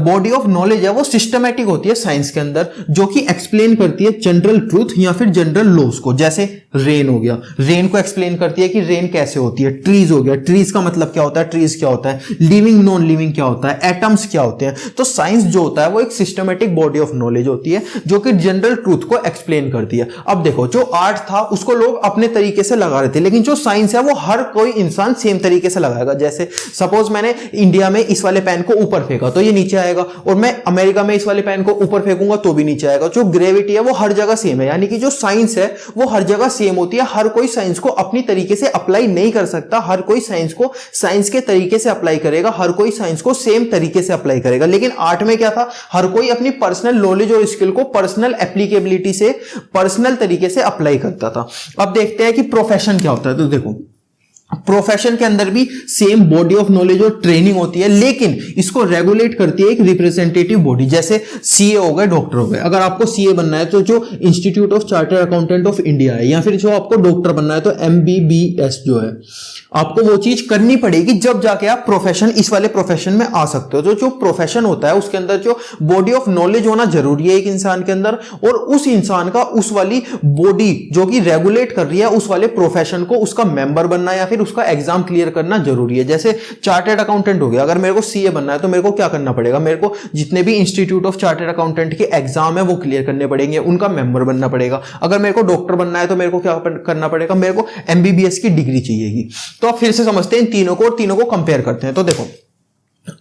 बॉडी ऑफ नॉलेज है वो सिस्टमैटिक होती है साइंस के अंदर, जो कि एक्सप्लेन करती है जनरल ट्रूथ या फिर जनरल लॉज को। जैसे रेन हो गया, रेन को एक्सप्लेन करती है कि रेन कैसे होती है। ट्रीज हो गया, ट्रीज का मतलब क्या होता है, ट्रीज क्या होता है, लिविंग नॉन लिविंग क्या होता है, एटम्स क्या होते हैं। तो साइंस जो होता है वो एक सिस्टमैटिक बॉडी ऑफ नॉलेज होती है जो कि जनरल ट्रूथ को एक्सप्लेन करती है। अब देखो, जो आर्ट था उसको लोग अपने तरीके से लगा रहे थे, लेकिन जो साइंस है वो हर कोई इंसान सेम तरीके से लगाएगा। जैसे सपोज मैंने इंडिया में इस वाले पेन को ऊपर फेंका तो ये नीचे आएगा, और मैं अमेरिका में इस वाले पेन को ऊपर फेंकूंगा तो भी नीचे आएगा। जो ग्रेविटी है वो हर जगह सेम है, यानी कि जो साइंस है वो हर जगह सेम होती है। हर कोई साइंस को अपनी तरीके से अप्लाई नहीं कर सकता, हर कोई साइंस को साइंस के तरीके से अप्लाई करेगा, हर कोई साइंस को सेम तरीके से अप्लाई करेगा। लेकिन आर्ट में क्या था, हर कोई अपनी पर्सनल नॉलेज और स्किल को पर्सनल एप्लीकेबिलिटी से, पर्सनल तरीके से अप्लाई करता था। अब देखते हैं कि प्रोफेशन क्या होता है। तो देखो, प्रोफेशन के अंदर भी सेम बॉडी ऑफ नॉलेज और ट्रेनिंग होती है, लेकिन इसको रेगुलेट करती है एक रिप्रेजेंटेटिव बॉडी। जैसे सीए हो गए, डॉक्टर हो गए। अगर आपको सीए बनना है तो जो institute of chartered accountant of India है, या फिर जो आपको डॉक्टर बनना है तो एमबीबीएस जो है, आपको वो चीज करनी पड़ेगी, जब जाके आप प्रोफेशन, इस वाले प्रोफेशन में आ सकते हो। तो जो प्रोफेशन होता है उसके अंदर जो बॉडी ऑफ नॉलेज होना जरूरी है एक इंसान के अंदर, और उस इंसान का उस वाली बॉडी जो कि रेगुलेट कर रही है उस वाले प्रोफेशन को, उसका मेंबर बनना या फिर उसका एग्जाम क्लियर करना जरूरी है। जैसे चार्टर्ड अकाउंटेंट हो गया, अगर मेरे को सीए बनना है तो मेरे को क्या करना पड़ेगा, मेरे को जितने भी इंस्टीट्यूट ऑफ चार्टर्ड अकाउंटेंट के एग्जाम है वो क्लियर करने पड़ेंगे, उनका मेंबर बनना पड़ेगा। अगर मेरे को डॉक्टर बनना है तो मेरे को क्या करना पड़ेगा, मेरे को एमबीबीएस की डिग्री चाहिएगी। तो आप फिर से समझते हैं इन तीनों को, और तीनों को कंपेयर करते हैं। तो देखो,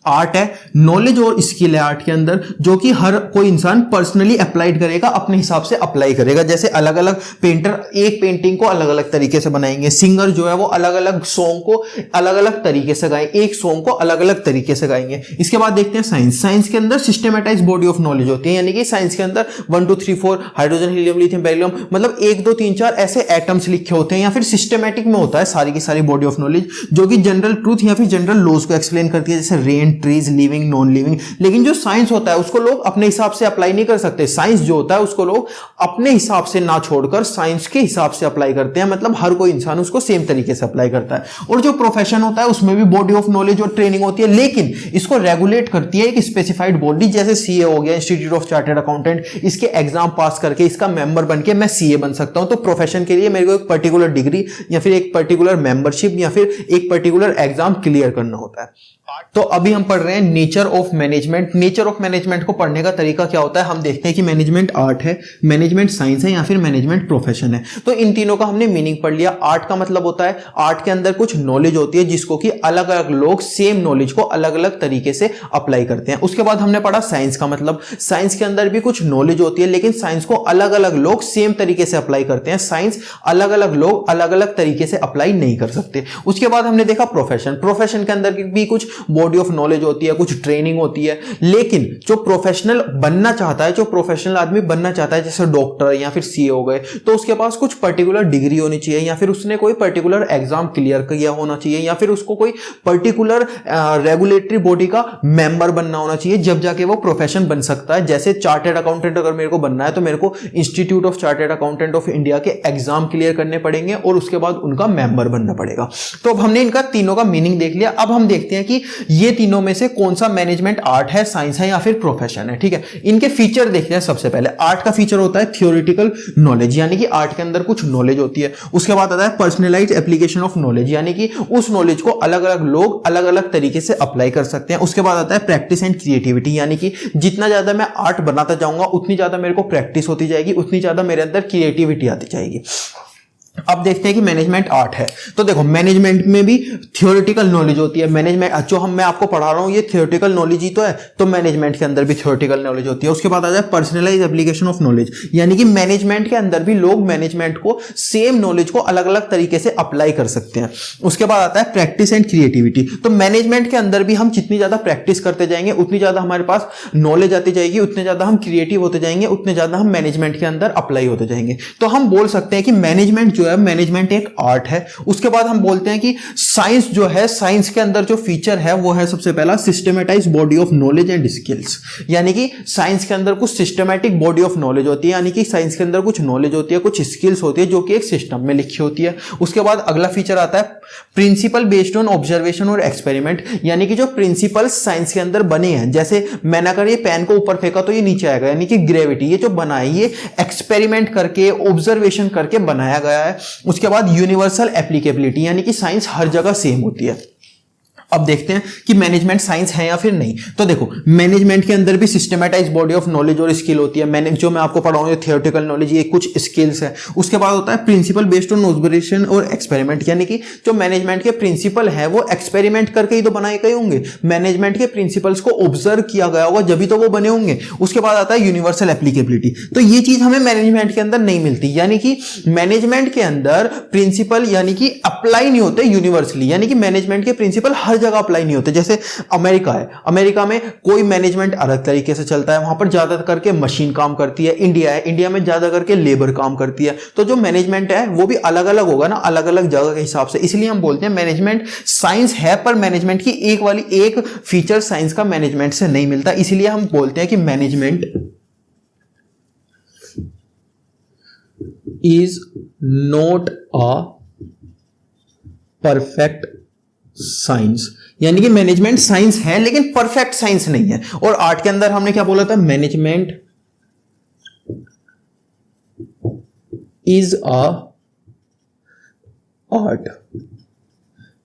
आर्ट है, नॉलेज और स्किल है आर्ट के अंदर, जो कि हर कोई इंसान पर्सनली अप्लाइड करेगा, अपने हिसाब से अप्लाई करेगा। जैसे अलग अलग पेंटर एक पेंटिंग को अलग अलग तरीके से बनाएंगे, सिंगर जो है वो अलग अलग सॉन्ग को अलग अलग तरीके से गाएंगे, एक सॉन्ग को अलग अलग तरीके से गाएंगे। इसके बाद देखते हैं साइंस। साइंस के अंदर सिस्टमेटाइज बॉडी ऑफ नॉलेज होती है, यानी कि साइंस के अंदर 1 2 3 4 हाइड्रोजन, हीलियम, लिथियम, बेरिलियम, मतलब 1 2 3 4 ऐसे एटम्स लिखे होते हैं, या फिर सिस्टमेटिक में होता है सारी की सारी बॉडी ऑफ नॉलेज, जो कि जनरल ट्रूथ या फिर जनरल लॉज को एक्सप्लेन करती है। जैसे रेन, इन ट्रीज, लिविंग, नॉन लिविंग। लेकिन जो साइंस होता है उसको लोग अपने हिसाब से अप्लाई नहीं कर सकते। साइंस जो होता है उसको लोग अपने हिसाब से ना छोड़कर साइंस के हिसाब से अप्लाई करते हैं, मतलब हर कोई इंसान उसको सेम तरीके से अप्लाई करता है। और जो प्रोफेशन होता है उसमें भी बॉडी ऑफ नॉलेज और ट्रेनिंग होती है, लेकिन इसको रेगुलेट करती है एक स्पेसिफाइड बॉडी, जैसे सीए हो गया, इंस्टीट्यूट ऑफ चार्टर्ड अकाउंटेंट। इसके एग्जाम पास करके इसका मेंबर बन के मैं सीए बन सकता हूं। तो प्रोफेशन के लिए मेरे को एक पर्टिकुलर डिग्री या फिर एक पर्टिकुलर मेंबरशिप या फिर एक पर्टिकुलर एग्जाम क्लियर करना होता है। तो अभी हम पढ़ रहे हैं nature of management. Nature of management को पढ़ने का तरीका क्या होता है, हम देखते हैं कि मैनेजमेंट आर्ट है, मैनेजमेंट साइंस है या फिर मैनेजमेंट प्रोफेशन है। तो इन तीनों का हमने मीनिंग पढ़ लिया। आर्ट का मतलब होता है आर्ट के अंदर कुछ नॉलेज होती है जिसको कि अलग अलग लोग सेम नॉलेज को अलग अलग तरीके से अप्लाई करते हैं। उसके बाद हमने पढ़ा साइंस का मतलब, साइंस के अंदर भी कुछ नॉलेज होती है लेकिन साइंस को अलग अलग लोग सेम तरीके से अप्लाई करते हैं। साइंस अलग अलग लोग अलग अलग तरीके से अप्लाई नहीं कर सकते। उसके बाद हमने देखा प्रोफेशन। प्रोफेशन के अंदर भी कुछ बॉडी ऑफ नॉलेज होती है, कुछ ट्रेनिंग होती है, लेकिन जो प्रोफेशनल बनना चाहता है, जो प्रोफेशनल आदमी बनना चाहता है, जैसे डॉक्टर या फिर सीए हो गए, तो उसके पास कुछ पर्टिकुलर डिग्री होनी चाहिए या फिर उसने कोई पर्टिकुलर एग्जाम क्लियर किया होना चाहिए या फिर उसको कोई पर्टिकुलर रेगुलेटरी बॉडी का मेंबर बनना होना चाहिए, जब जाके वो प्रोफेशन बन सकता है। जैसे चार्टर्ड अकाउंटेंट अगर मेरे को बनना है तो मेरे को institute of chartered accountant of India के एग्जाम क्लियर करने पड़ेंगे और उसके बाद उनका मेंबर बनना पड़ेगा। तो अब हमने इनका तीनों का मीनिंग देख लिया। अब हम देखते हैं कि ये तीनों में से कौन सा मैनेजमेंट आर्ट है, साइंस है या फिर प्रोफेशन है। ठीक है, इनके फीचर देखते हैं। सबसे पहले आर्ट का फीचर होता है थ्योरेटिकल नॉलेज, यानी कि आर्ट के अंदर कुछ नॉलेज होती है। उसके बाद आता है पर्सनलाइज्ड एप्लीकेशन ऑफ नॉलेज, यानी कि उस नॉलेज को अलग अलग लोग अलग अलग तरीके से अप्लाई कर सकते हैं। उसके बाद आता है प्रैक्टिस एंड क्रिएटिविटी, यानी कि जितना ज्यादा मैं आर्ट बनाता जाऊंगा उतनी ज्यादा मेरे को प्रैक्टिस होती जाएगी, उतनी ज्यादा मेरे अंदर क्रिएटिविटी आती जाएगी। अब देखते हैं कि मैनेजमेंट आर्ट है। तो देखो मैनेजमेंट में भी थ्योरेटिकल नॉलेज होती है। मैनेजमेंट जो मैं आपको पढ़ा रहा हूं ये थ्योरेटिकल नॉलेज ही तो है, तो मैनेजमेंट के अंदर भी थ्योरेटिकल नॉलेज होती है। उसके बाद आ जाए पर्सनलाइज्ड एप्लीकेशन ऑफ नॉलेज, यानी कि मैनेजमेंट के अंदर भी लोग मैनेजमेंट को सेम नॉलेज को अलग अलग तरीके से अप्लाई कर सकते हैं। उसके बाद आता है प्रैक्टिस एंड क्रिएटिविटी। तो मैनेजमेंट के अंदर भी हम जितनी ज्यादा प्रैक्टिस करते जाएंगे उतनी ज्यादा हमारे पास नॉलेज आती जाएगी, उतने ज्यादा हम क्रिएटिव होते जाएंगे, उतने ज्यादा हम मैनेजमेंट के अंदर अप्लाई होते जाएंगे। तो हम बोल सकते हैं कि मैनेजमेंट जो है, मैनेजमेंट एक आर्ट है। उसके बाद हम बोलते हैं कि साइंस जो है, साइंस के अंदर जो फीचर है वो है सबसे पहला systematise body of knowledge and skills, यानी कि साइंस के अंदर कुछ सिस्टमैटिक बॉडी ऑफ नॉलेज होती है, यानी कि साइंस के अंदर कुछ नॉलेज होती है, कुछ स्किल्स होती है जो कि एक सिस्टम में लिखी होती है। उसके बाद अगला फीचर आता है प्रिंसिपल बेस्ड ऑन ऑब्जर्वेशन और एक्सपेरिमेंट, यानी कि जो प्रिंसिपल साइंस के अंदर बने हैं, जैसे मैंने अगर ये पेन को ऊपर फेंका तो ये नीचे आएगा, यानी कि ग्रेविटी, ये जो बना है ये एक्सपेरिमेंट करके ऑब्जर्वेशन करके बनाया गया है। उसके बाद यूनिवर्सल एप्लीकेबिलिटी, यानी कि साइंस हर जगह सेम होती है। अब देखते हैं कि मैनेजमेंट साइंस है या फिर नहीं। तो देखो मैनेजमेंट के अंदर भी सिस्टमैटाइज बॉडी ऑफ नॉलेज और स्किल होती है। मैंने जो मैं आपको पढ़ाऊंगा थियोरेटिकल नॉलेज, ये कुछ स्किल्स है। उसके बाद होता है प्रिंसिपल बेस्ड ऑन ऑब्जर्वेशन और एक्सपेरिमेंट, यानी कि जो मैनेजमेंट के प्रिंसिपल है वो एक्सपेरिमेंट करके ही तो बनाए गए होंगे। मैनेजमेंट के प्रिंसिपल्स को ऑब्जर्व किया गया होगा जब तो वो बने होंगे। उसके बाद आता है यूनिवर्सल एप्लीकेबिलिटी, तो ये चीज हमें मैनेजमेंट के अंदर नहीं मिलती, यानी कि मैनेजमेंट के अंदर प्रिंसिपल यानी कि अप्लाई नहीं होते यूनिवर्सली, यानी कि मैनेजमेंट के प्रिंसिपल हर जगह अप्लाई नहीं होते। जैसे अमेरिका है, अमेरिका में कोई मैनेजमेंट अलग तरीके से चलता है, वहां पर ज्यादा करके मशीन काम करती है। इंडिया है, इंडिया में ज्यादा करके लेबर काम करती है। तो जो मैनेजमेंट है वो भी अलग अलग होगा ना, अलग अलग जगह के हिसाब से। इसलिए हम बोलते हैं मैनेजमेंट साइंस है, पर मैनेजमेंट की एक फीचर साइंस का मैनेजमेंट से नहीं मिलता। इसलिए हम बोलते हैं कि management is not a perfect science, यानी कि मैनेजमेंट साइंस है लेकिन परफेक्ट साइंस नहीं है। और आर्ट के अंदर हमने क्या बोला था, मैनेजमेंट इज अ आर्ट,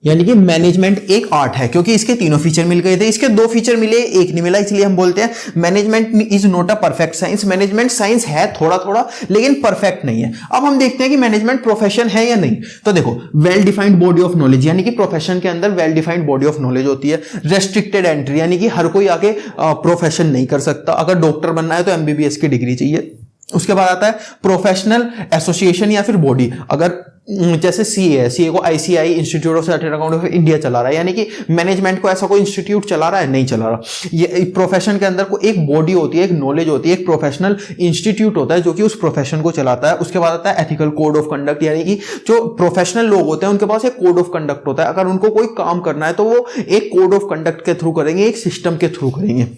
यानी कि मैनेजमेंट एक आर्ट है, क्योंकि इसके तीनों फीचर मिल गए थे। इसके दो फीचर मिले, एक नहीं मिला, इसलिए हम बोलते हैं management is not a perfect science. Management science है थोड़ा थोड़ा लेकिन परफेक्ट नहीं है। अब हम देखते हैं कि मैनेजमेंट प्रोफेशन है या नहीं। तो देखो well defined body of knowledge, यानी कि प्रोफेशन के अंदर well defined body of knowledge होती है। रेस्ट्रिक्टेड एंट्री, यानी कि हर कोई आके प्रोफेशन नहीं कर सकता। अगर डॉक्टर बनना है तो एमबीबीएस की डिग्री चाहिए, उसके बाद आता है प्रोफेशनल एसोसिएशन या फिर बॉडी। अगर जैसे सीए है, सीए को ICI institute of chartered accountant of India चला रहा है, यानी कि मैनेजमेंट को ऐसा कोई इंस्टीट्यूट चला रहा है, नहीं चला रहा। ये प्रोफेशन के अंदर को एक बॉडी होती है, एक नॉलेज होती है, एक प्रोफेशनल इंस्टीट्यूट होता है जो कि उस प्रोफेशन को चलाता है। उसके बाद आता है एथिकल कोड ऑफ कंडक्ट, यानी कि जो प्रोफेशनल लोग होते हैं उनके पास एक कोड ऑफ कंडक्ट होता है। अगर उनको कोई काम करना है तो वो एक कोड ऑफ कंडक्ट के थ्रू करेंगे, एक सिस्टम के थ्रू करेंगे।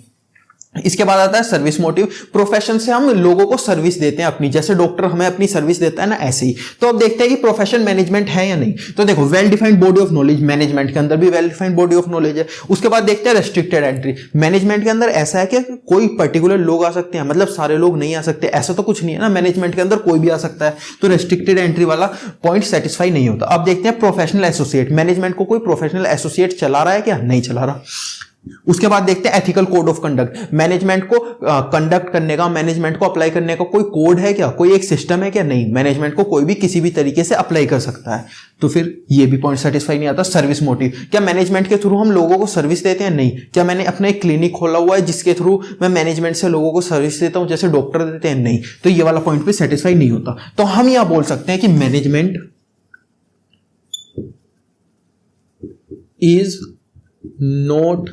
इसके बाद आता है सर्विस मोटिव। प्रोफेशन से हम लोगों को सर्विस देते हैं अपनी, जैसे डॉक्टर हमें अपनी सर्विस देता है ना, ऐसे ही। तो अब देखते हैं कि प्रोफेशन मैनेजमेंट है या नहीं। तो देखो, well defined body of knowledge, management के अंदर भी well defined body of knowledge है। उसके बाद देखते हैं रेस्ट्रिक्टेड एंट्री। मैनेजमेंट के अंदर ऐसा है कि कोई पर्टिकुलर लोग आ सकते हैं, मतलब सारे लोग नहीं आ सकते, ऐसा तो कुछ नहीं है ना। मैनेजमेंट के अंदर कोई भी आ सकता है, तो रेस्ट्रिक्टेड एंट्री वाला पॉइंट सेटिस्फाई नहीं होता। अब देखते हैं प्रोफेशनल एसोसिएट। मैनेजमेंट को कोई प्रोफेशनल एसोसिएट चला रहा है क्या, नहीं चला रहा। उसके बाद देखते हैं ethical code of conduct. Management को कंडक्ट करने का, मैनेजमेंट को अप्लाई करने का कोई कोड है क्या, कोई एक सिस्टम है क्या, नहीं। मैनेजमेंट को कोई भी किसी भी तरीके से अप्लाई कर सकता है, तो फिर ये भी पॉइंट सेटिस्फाई नहीं आता। सर्विस मोटिव, क्या मैनेजमेंट के थ्रू हम लोगों को सर्विस देते हैं, नहीं। क्या मैंने अपना एक क्लिनिक खोला हुआ है जिसके थ्रू मैं मैनेजमेंट से लोगों को सर्विस देता हूं, जैसे डॉक्टर देते हैं, नहीं। तो ये वाला पॉइंट भी सेटिस्फाई नहीं होता। तो हम यहां बोल सकते हैं कि मैनेजमेंट इज नॉट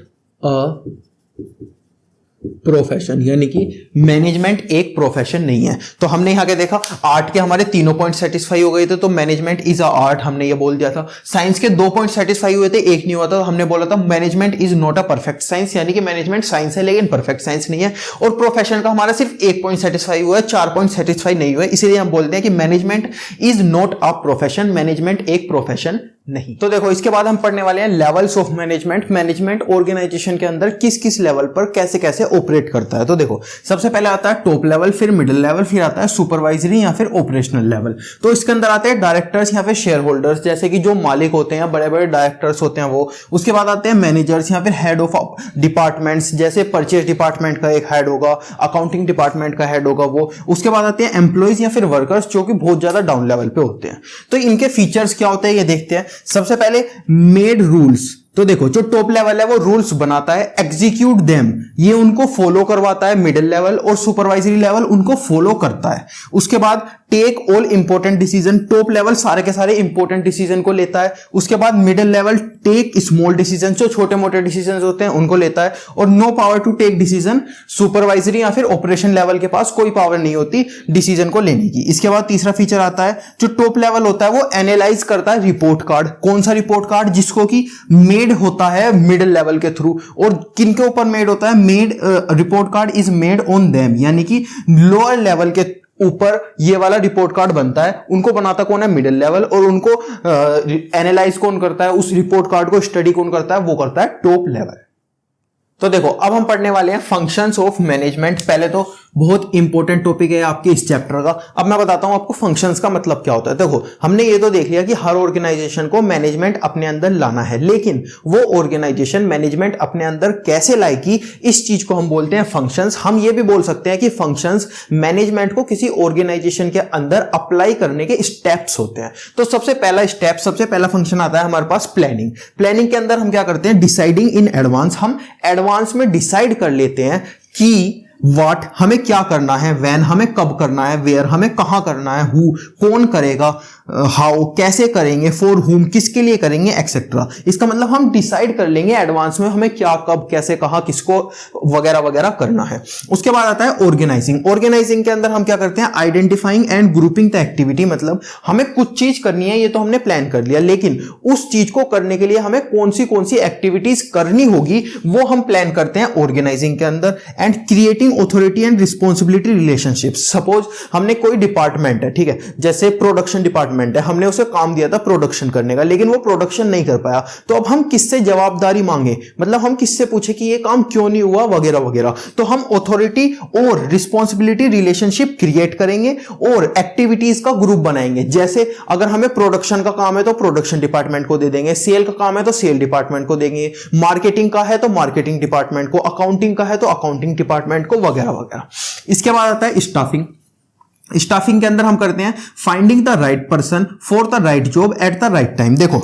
प्रोफेशन, यानी कि मैनेजमेंट एक प्रोफेशन नहीं है। तो हमने यहां क्या देखा, आर्ट के हमारे तीनों पॉइंट सेटिस्फाई हो गए थे, तो मैनेजमेंट इज अ आर्ट, हमने ये बोल दिया था। साइंस के 2 पॉइंट सेटिस्फाई हुए थे, एक नहीं हुआ था, हमने बोला था management is not a perfect science, यानी कि मैनेजमेंट साइंस है लेकिन परफेक्ट साइंस नहीं है। और प्रोफेशन का हमारा सिर्फ 1 पॉइंट सेटिस्फाई हुआ है, 4 पॉइंट सेटिस्फाई नहीं हुए, इसीलिए हम बोलते हैं कि management is not a profession, management एक प्रोफेशन नहीं। तो देखो, इसके बाद हम पढ़ने वाले हैं levels of management. Management organisation के अंदर किस किस लेवल पर कैसे कैसे ऑपरेट करता है। तो देखो, सबसे पहले आता है टॉप लेवल, फिर मिडिल लेवल, फिर आता है सुपरवाइजरी या फिर ऑपरेशनल लेवल। तो इसके अंदर आते हैं डायरेक्टर्स या फिर शेयर होल्डर्स, जैसे कि जो मालिक होते हैं, बड़े बड़े डायरेक्टर्स होते हैं वो। उसके बाद आते हैं मैनेजर्स या फिर हेड ऑफ डिपार्टमेंट्स, जैसे परचेज डिपार्टमेंट का एक हेड होगा, अकाउंटिंग डिपार्टमेंट का हेड होगा वो। उसके बाद आते हैं एम्प्लॉइज या फिर वर्कर्स, जो कि बहुत ज्यादा डाउन लेवल पे होते हैं। तो इनके फीचर्स क्या होते हैं ये देखते हैं। सबसे पहले मेड रूल्स। तो देखो, जो टॉप लेवल है वो रूल्स बनाता है, एग्जीक्यूट देम, ये उनको फॉलो करवाता है मिडिल लेवल, और सुपरवाइजरी लेवल उनको फॉलो करता है। उसके बाद take all important decision, top level सारे के सारे इंपॉर्टेंट डिसीजन को लेता है। उसके बाद middle level take small decision, जो छोटे मोटे डिसीजन होते हैं उनको लेता है, और no power to take decision. Supervisory या फिर ऑपरेशन लेवल के पास कोई पावर नहीं होती डिसीजन को लेने की। इसके बाद तीसरा फीचर आता है, जो टॉप लेवल होता है वो एनालाइज करता है रिपोर्ट कार्ड। कौन सा रिपोर्ट कार्ड, जिसको कि मेड होता है मिडिल लेवल के थ्रू। और किन के ऊपर मेड होता है, made report card is made on them, यानी कि लोअर लेवल के ऊपर ये वाला रिपोर्ट कार्ड बनता है। उनको बनाता कौन है, मिडिल लेवल, और उनको एनालाइज कौन करता है, उस रिपोर्ट कार्ड को स्टडी कौन करता है, वो करता है टॉप लेवल। तो देखो, अब हम पढ़ने वाले हैं फंक्शंस ऑफ मैनेजमेंट। पहले तो बहुत इंपॉर्टेंट टॉपिक है आपके इस चैप्टर का। अब मैं बताता हूं आपको फंक्शंस का मतलब क्या होता है। देखो, हमने ये तो देख लिया कि हर ऑर्गेनाइजेशन को मैनेजमेंट अपने अंदर लाना है, लेकिन वो ऑर्गेनाइजेशन मैनेजमेंट अपने अंदर कैसे लाएगी, इस चीज को हम बोलते हैं फंक्शंस। हम ये भी बोल सकते हैं कि फंक्शंस मैनेजमेंट को किसी ऑर्गेनाइजेशन के अंदर अप्लाई करने के स्टेप्स होते हैं। तो सबसे पहला फंक्शन आता है हमारे पास प्लानिंग। प्लानिंग के अंदर हम क्या करते हैं, डिसाइडिंग इन एडवांस। हम एडवांस में डिसाइड कर लेते हैं कि व्हाट हमें क्या करना है, व्हेन हमें कब करना है, वेयर हमें कहां करना है, हु कौन करेगा, हाउ कैसे करेंगे, फॉर हुम किसके लिए करेंगे, एक्सेट्रा। इसका मतलब हम डिसाइड कर लेंगे एडवांस में हमें क्या कब कैसे कहां किसको वगैरह वगैरह करना है। उसके बाद आता है ऑर्गेनाइजिंग। ऑर्गेनाइजिंग के अंदर हम क्या करते हैं, identifying and grouping the activity. मतलब हमें कुछ चीज करनी है, ये तो हमने प्लान कर लिया, लेकिन उस चीज को करने के लिए हमें कौन सी एक्टिविटीज करनी होगी वो हम प्लान करते हैं ऑर्गेनाइजिंग के अंदर। And creating authority and responsibility relationship. Suppose हमने कोई डिपार्टमेंट है, ठीक है, जैसे प्रोडक्शन डिपार्टमेंट है, हमने उसे काम दिया था प्रोडक्शन करने का, लेकिन वो प्रोडक्शन नहीं कर पाया, तो अब हम किससे जवाबदारी मांगे, मतलब हम किससे पूछे कि ये काम क्यों नहीं हुआ वगैरह वगैरह। तो हम ऑथोरिटी और रिस्पॉन्सिबिलिटी रिलेशनशिप क्रिएट करेंगे और एक्टिविटीज का ग्रुप बनाएंगे। जैसे अगर हमें प्रोडक्शन का काम है तो प्रोडक्शन डिपार्टमेंट को दे देंगे, सेल का काम है तो सेल डिपार्टमेंट को देंगे, मार्केटिंग का है तो मार्केटिंग डिपार्टमेंट को, अकाउंटिंग का है तो अकाउंटिंग डिपार्टमेंट को वगैरह वगैरह। इसके बाद आता है स्टाफिंग। स्टाफिंग के अंदर हम करते हैं finding the right person for the right job at the right time. देखो,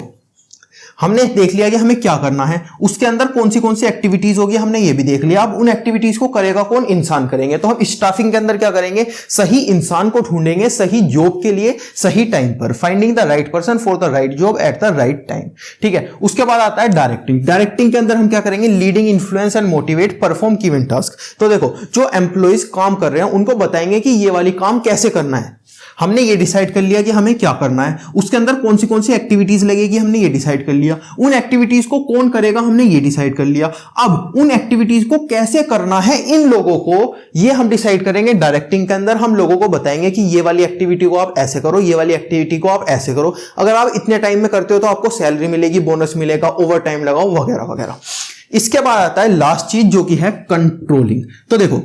हमने देख लिया कि हमें क्या करना है, उसके अंदर कौन सी एक्टिविटीज होगी हमने ये भी देख लिया। अब उन एक्टिविटीज को करेगा कौन? इंसान करेंगे। तो हम स्टाफिंग के अंदर क्या करेंगे? सही इंसान को ढूंढेंगे सही जॉब के लिए सही टाइम पर, finding the right person for the right job at the right time, ठीक है। उसके बाद आता है डायरेक्टिंग। डायरेक्टिंग के अंदर हम क्या करेंगे? Leading, influence and motivate, perform given task. तो देखो जो एम्प्लॉइज काम कर रहे हैं उनको बताएंगे कि ये वाली काम कैसे करना है। हमने ये डिसाइड कर लिया कि हमें क्या करना है, उसके अंदर कौन सी एक्टिविटीज लगेगी हमने ये डिसाइड कर लिया, उन एक्टिविटीज को कौन करेगा हमने ये डिसाइड कर लिया। अब उन एक्टिविटीज को कैसे करना है इन लोगों को ये हम डिसाइड करेंगे डायरेक्टिंग के अंदर। हम लोगों को बताएंगे कि ये वाली एक्टिविटी को आप ऐसे करो, ये वाली एक्टिविटी को आप ऐसे करो, अगर आप इतने टाइम में करते हो तो आपको सैलरी मिलेगी, बोनस मिलेगा, ओवर टाइम लगाओ वगैरह वगैरह। इसके बाद आता है लास्ट चीज जो कि है कंट्रोलिंग। तो देखो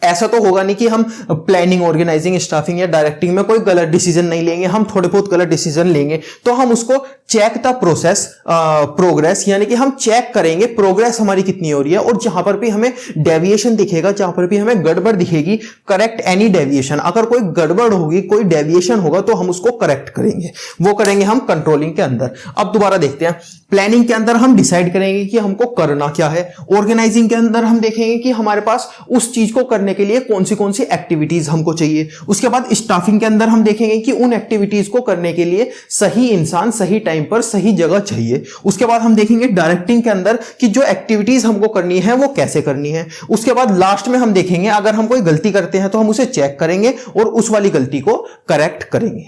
ऐसा तो होगा नहीं कि हम प्लानिंग, ऑर्गेनाइजिंग, स्टाफिंग या डायरेक्टिंग में कोई गलत डिसीजन नहीं लेंगे, हम थोड़े बहुत गलत डिसीजन लेंगे तो हम उसको चेक द प्रोसेस प्रोग्रेस, यानी कि हम चेक करेंगे प्रोग्रेस हमारी कितनी हो रही है, और जहां पर भी हमें डेविएशन दिखेगा, जहां पर भी हमें गड़बड़ दिखेगी, करेक्ट एनी डेविएशन। अगर कोई गड़बड़ होगी, कोई डेविएशन होगा तो हम उसको करेक्ट करेंगे, वो करेंगे हम कंट्रोलिंग के अंदर। अब दोबारा देखते हैं, प्लानिंग के अंदर हम डिसाइड करेंगे कि हमको करना क्या है, ऑर्गेनाइजिंग के अंदर हम देखेंगे कि हमारे पास उस चीज को करने के लिए कौन सी एक्टिविटीज हमको चाहिए, उसके बाद स्टाफिंग के अंदर हम देखेंगे कि उन एक्टिविटीज को करने के लिए सही इंसान सही टाइम पर सही जगह चाहिए, उसके बाद हम देखेंगे डायरेक्टिंग के अंदर कि जो एक्टिविटीज हमको करनी है वो कैसे करनी है, उसके बाद लास्ट में हम देखेंगे अगर हम कोई गलती करते हैं तो हम उसे चेक करेंगे और उस वाली गलती को करेक्ट करेंगे।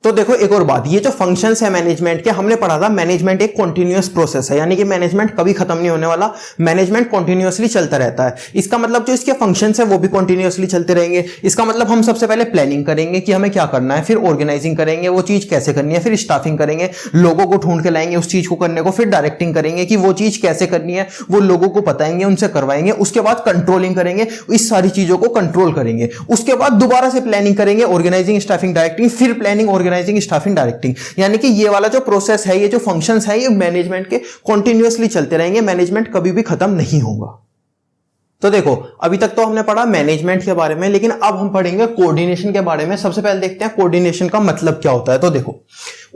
तो देखो एक और बात, ये जो फंक्शंस है मैनेजमेंट के, हमने पढ़ा था मैनेजमेंट एक कॉन्टिन्यूअस प्रोसेस है, यानी कि मैनेजमेंट कभी खत्म नहीं होने वाला, मैनेजमेंट कॉन्टिन्यूअसली चलता रहता है। इसका मतलब जो इसके फंक्शंस है वो भी कॉन्टिन्यूअसली चलते रहेंगे। इसका मतलब हम सबसे पहले प्लानिंग करेंगे कि हमें क्या करना है, फिर ऑर्गेनाइजिंग करेंगे वो चीज कैसे करनी है, फिर स्टाफिंग करेंगे, लोगों को ढूंढ के लाएंगे उस चीज को करने को, फिर डायरेक्टिंग करेंगे कि वो चीज कैसे करनी है वो लोगों को बताएंगे, उनसे करवाएंगे, उसके बाद कंट्रोलिंग करेंगे, इस सारी चीजों को कंट्रोल करेंगे, उसके बाद दोबारा से प्लानिंग करेंगे, ऑर्गेनाइजिंग स्टाफिंग डायरेक्टिंग, फिर प्लानिंग ऑर्गेनाइजिंग स्टाफिंग डायरेक्टिंग। यानी कि ये वाला जो प्रोसेस है, ये जो फंक्शंस है, ये मैनेजमेंट के कंटिन्यूअसली चलते रहेंगे, मैनेजमेंट कभी भी खत्म नहीं होगा। तो देखो अभी तक तो हमने पढ़ा मैनेजमेंट के बारे में, लेकिन अब हम पढ़ेंगे कोऑर्डिनेशन के बारे में। सबसे पहले देखते हैं कोऑर्डिनेशन का मतलब क्या होता है। तो देखो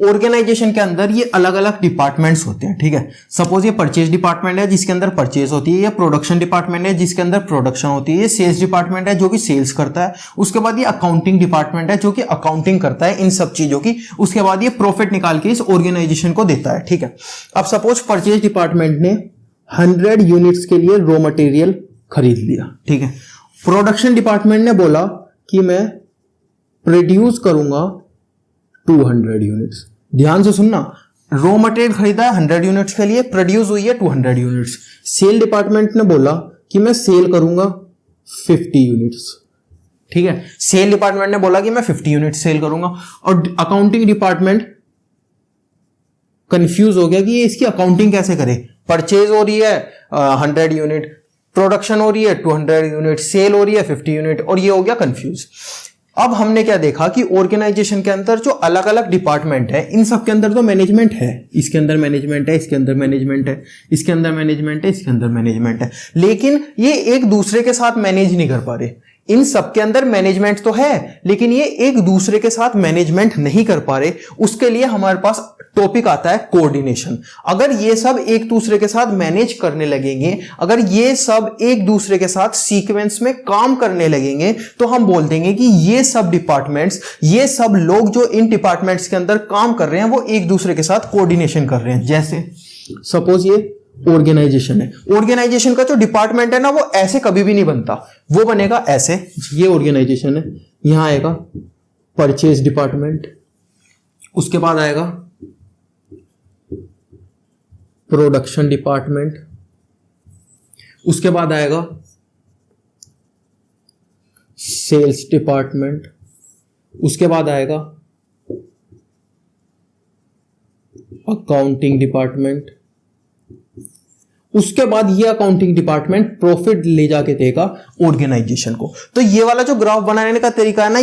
ऑर्गेनाइजेशन के अंदर ये अलग अलग डिपार्टमेंट्स होते हैं, ठीक है। सपोज ये परचेज डिपार्टमेंट है जिसके अंदर परचेज होती है, ये प्रोडक्शन डिपार्टमेंट है जिसके अंदर प्रोडक्शन होती है, ये सेल्स डिपार्टमेंट है जो कि सेल्स करता है, उसके बाद ये अकाउंटिंग डिपार्टमेंट है जो कि अकाउंटिंग करता है इन सब चीजों की, उसके बाद ये प्रॉफिट निकाल के इस ऑर्गेनाइजेशन को देता है, ठीक है। अब सपोज परचेज डिपार्टमेंट ने 100 यूनिट्स के लिए रॉ मटेरियल खरीद लिया, ठीक है। प्रोडक्शन डिपार्टमेंट ने बोला कि मैं प्रोड्यूस करूंगा 200 यूनिट्स। ध्यान से सुनना, रॉ मटेरियल खरीदा है 100 यूनिट्स के लिए, प्रोड्यूस हुई है 200 यूनिट्स। सेल डिपार्टमेंट ने बोला कि मैं सेल करूंगा 50 यूनिट्स, ठीक है। सेल डिपार्टमेंट ने बोला कि मैं 50 यूनिट्स सेल करूंगा, और अकाउंटिंग डिपार्टमेंट कंफ्यूज हो गया कि ये इसकी अकाउंटिंग कैसे करे। परचेज हो रही है 100 यूनिट, प्रोडक्शन हो रही है 200 यूनिट, सेल हो रही है 50 यूनिट, और ये हो गया कंफ्यूज। अब हमने क्या देखा कि ऑर्गेनाइजेशन के अंदर जो अलग अलग डिपार्टमेंट है, इन सब के अंदर तो मैनेजमेंट है, इसके अंदर मैनेजमेंट है, इसके अंदर मैनेजमेंट है, इसके अंदर मैनेजमेंट है, इसके अंदर मैनेजमेंट है, लेकिन ये एक दूसरे के साथ मैनेज नहीं कर पा रहे। इन सब के अंदर मैनेजमेंट तो है लेकिन ये एक दूसरे के साथ मैनेजमेंट नहीं कर पा रहे। उसके लिए हमारे पास टॉपिक आता है कोऑर्डिनेशन। अगर ये सब एक दूसरे के साथ मैनेज करने लगेंगे, अगर ये सब एक दूसरे के साथ सीक्वेंस में काम करने लगेंगे, तो हम बोल देंगे कि ये सब डिपार्टमेंट्स, ये सब लोग जो इन डिपार्टमेंट्स के अंदर काम कर रहे हैं वो एक दूसरे के साथ कोऑर्डिनेशन कर रहे हैं। जैसे सपोज ये ऑर्गेनाइजेशन है, ऑर्गेनाइजेशन का जो डिपार्टमेंट है ना वो ऐसे कभी भी नहीं बनता, वो बनेगा ऐसे। ये ऑर्गेनाइजेशन है, यहां आएगा परचेज डिपार्टमेंट, उसके बाद आएगा प्रोडक्शन डिपार्टमेंट, उसके बाद आएगा सेल्स डिपार्टमेंट, उसके बाद आएगा अकाउंटिंग डिपार्टमेंट, उसके बाद ये अकाउंटिंग डिपार्टमेंट प्रॉफिट ले जाके देगा ऑर्गेनाइजेशन को। तो ये वाला जो ग्राफ बनाने का तरीका है ना,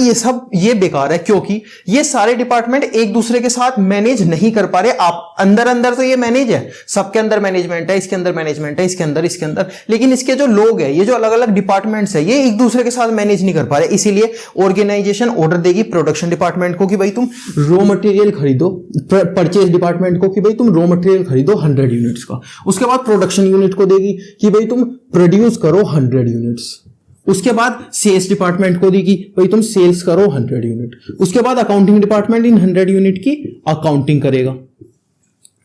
ये बेकार है, क्योंकि ये सारे डिपार्टमेंट एक दूसरे के साथ मैनेज नहीं कर पा रहे। आप अंदर अंदर तो ये मैनेज है, सबके अंदर मैनेजमेंट है, इसके अंदर मैनेजमेंट है, इसके अंदर, लेकिन इसके जो लोग हैं, ये जो अलग अलग डिपार्टमेंट्स है, ये एक दूसरे के साथ मैनेज नहीं कर पा रहे। इसीलिए ऑर्गेनाइजेशन ऑर्डर देगी प्रोडक्शन डिपार्टमेंट को कि भाई तुम रॉ मटेरियल खरीदो, परचेज डिपार्टमेंट को कि भाई तुम रॉ मटेरियल खरीदो 100 यूनिट्स का। उसके बाद प्रोडक्शन यूनिट को देगी कि भाई तुम प्रोड्यूस करो 100 यूनिट्स। उसके बाद सेल्स डिपार्टमेंट को देगी भाई तुम सेल्स करो 100 यूनिट। उसके बाद अकाउंटिंग डिपार्टमेंट इन 100 यूनिट की अकाउंटिंग करेगा।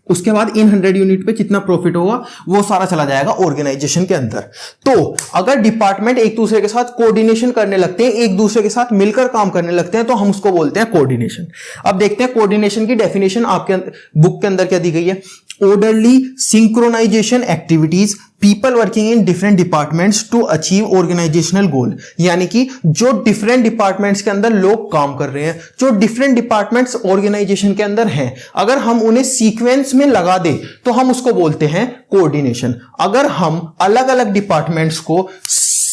उसके बाद इन 100 यूनिट पे कितना प्रॉफिट होगा वो सारा चला जाएगा ऑर्गेनाइजेशन के अंदर। तो अगर डिपार्टमेंट एक दूसरे के साथ कोऑर्डिनेशन करने लगते हैं, एक दूसरे के साथ मिलकर काम करने लगते हैं, तो हम उसको बोलते हैं कोऑर्डिनेशन। अब देखते हैं कोऑर्डिनेशन की डेफिनेशन आपके बुक के अंदर क्या दी गई है। orderly synchronization activities people working in different departments to achieve organizational goal। यानी कि जो डिफरेंट डिपार्टमेंट्स के अंदर लोग काम कर रहे हैं, जो डिफरेंट डिपार्टमेंट्स ऑर्गेनाइजेशन के अंदर हैं, अगर हम उन्हें सीक्वेंस में लगा दें तो हम उसको बोलते हैं कोऑर्डिनेशन। अगर हम अलग अलग डिपार्टमेंट्स को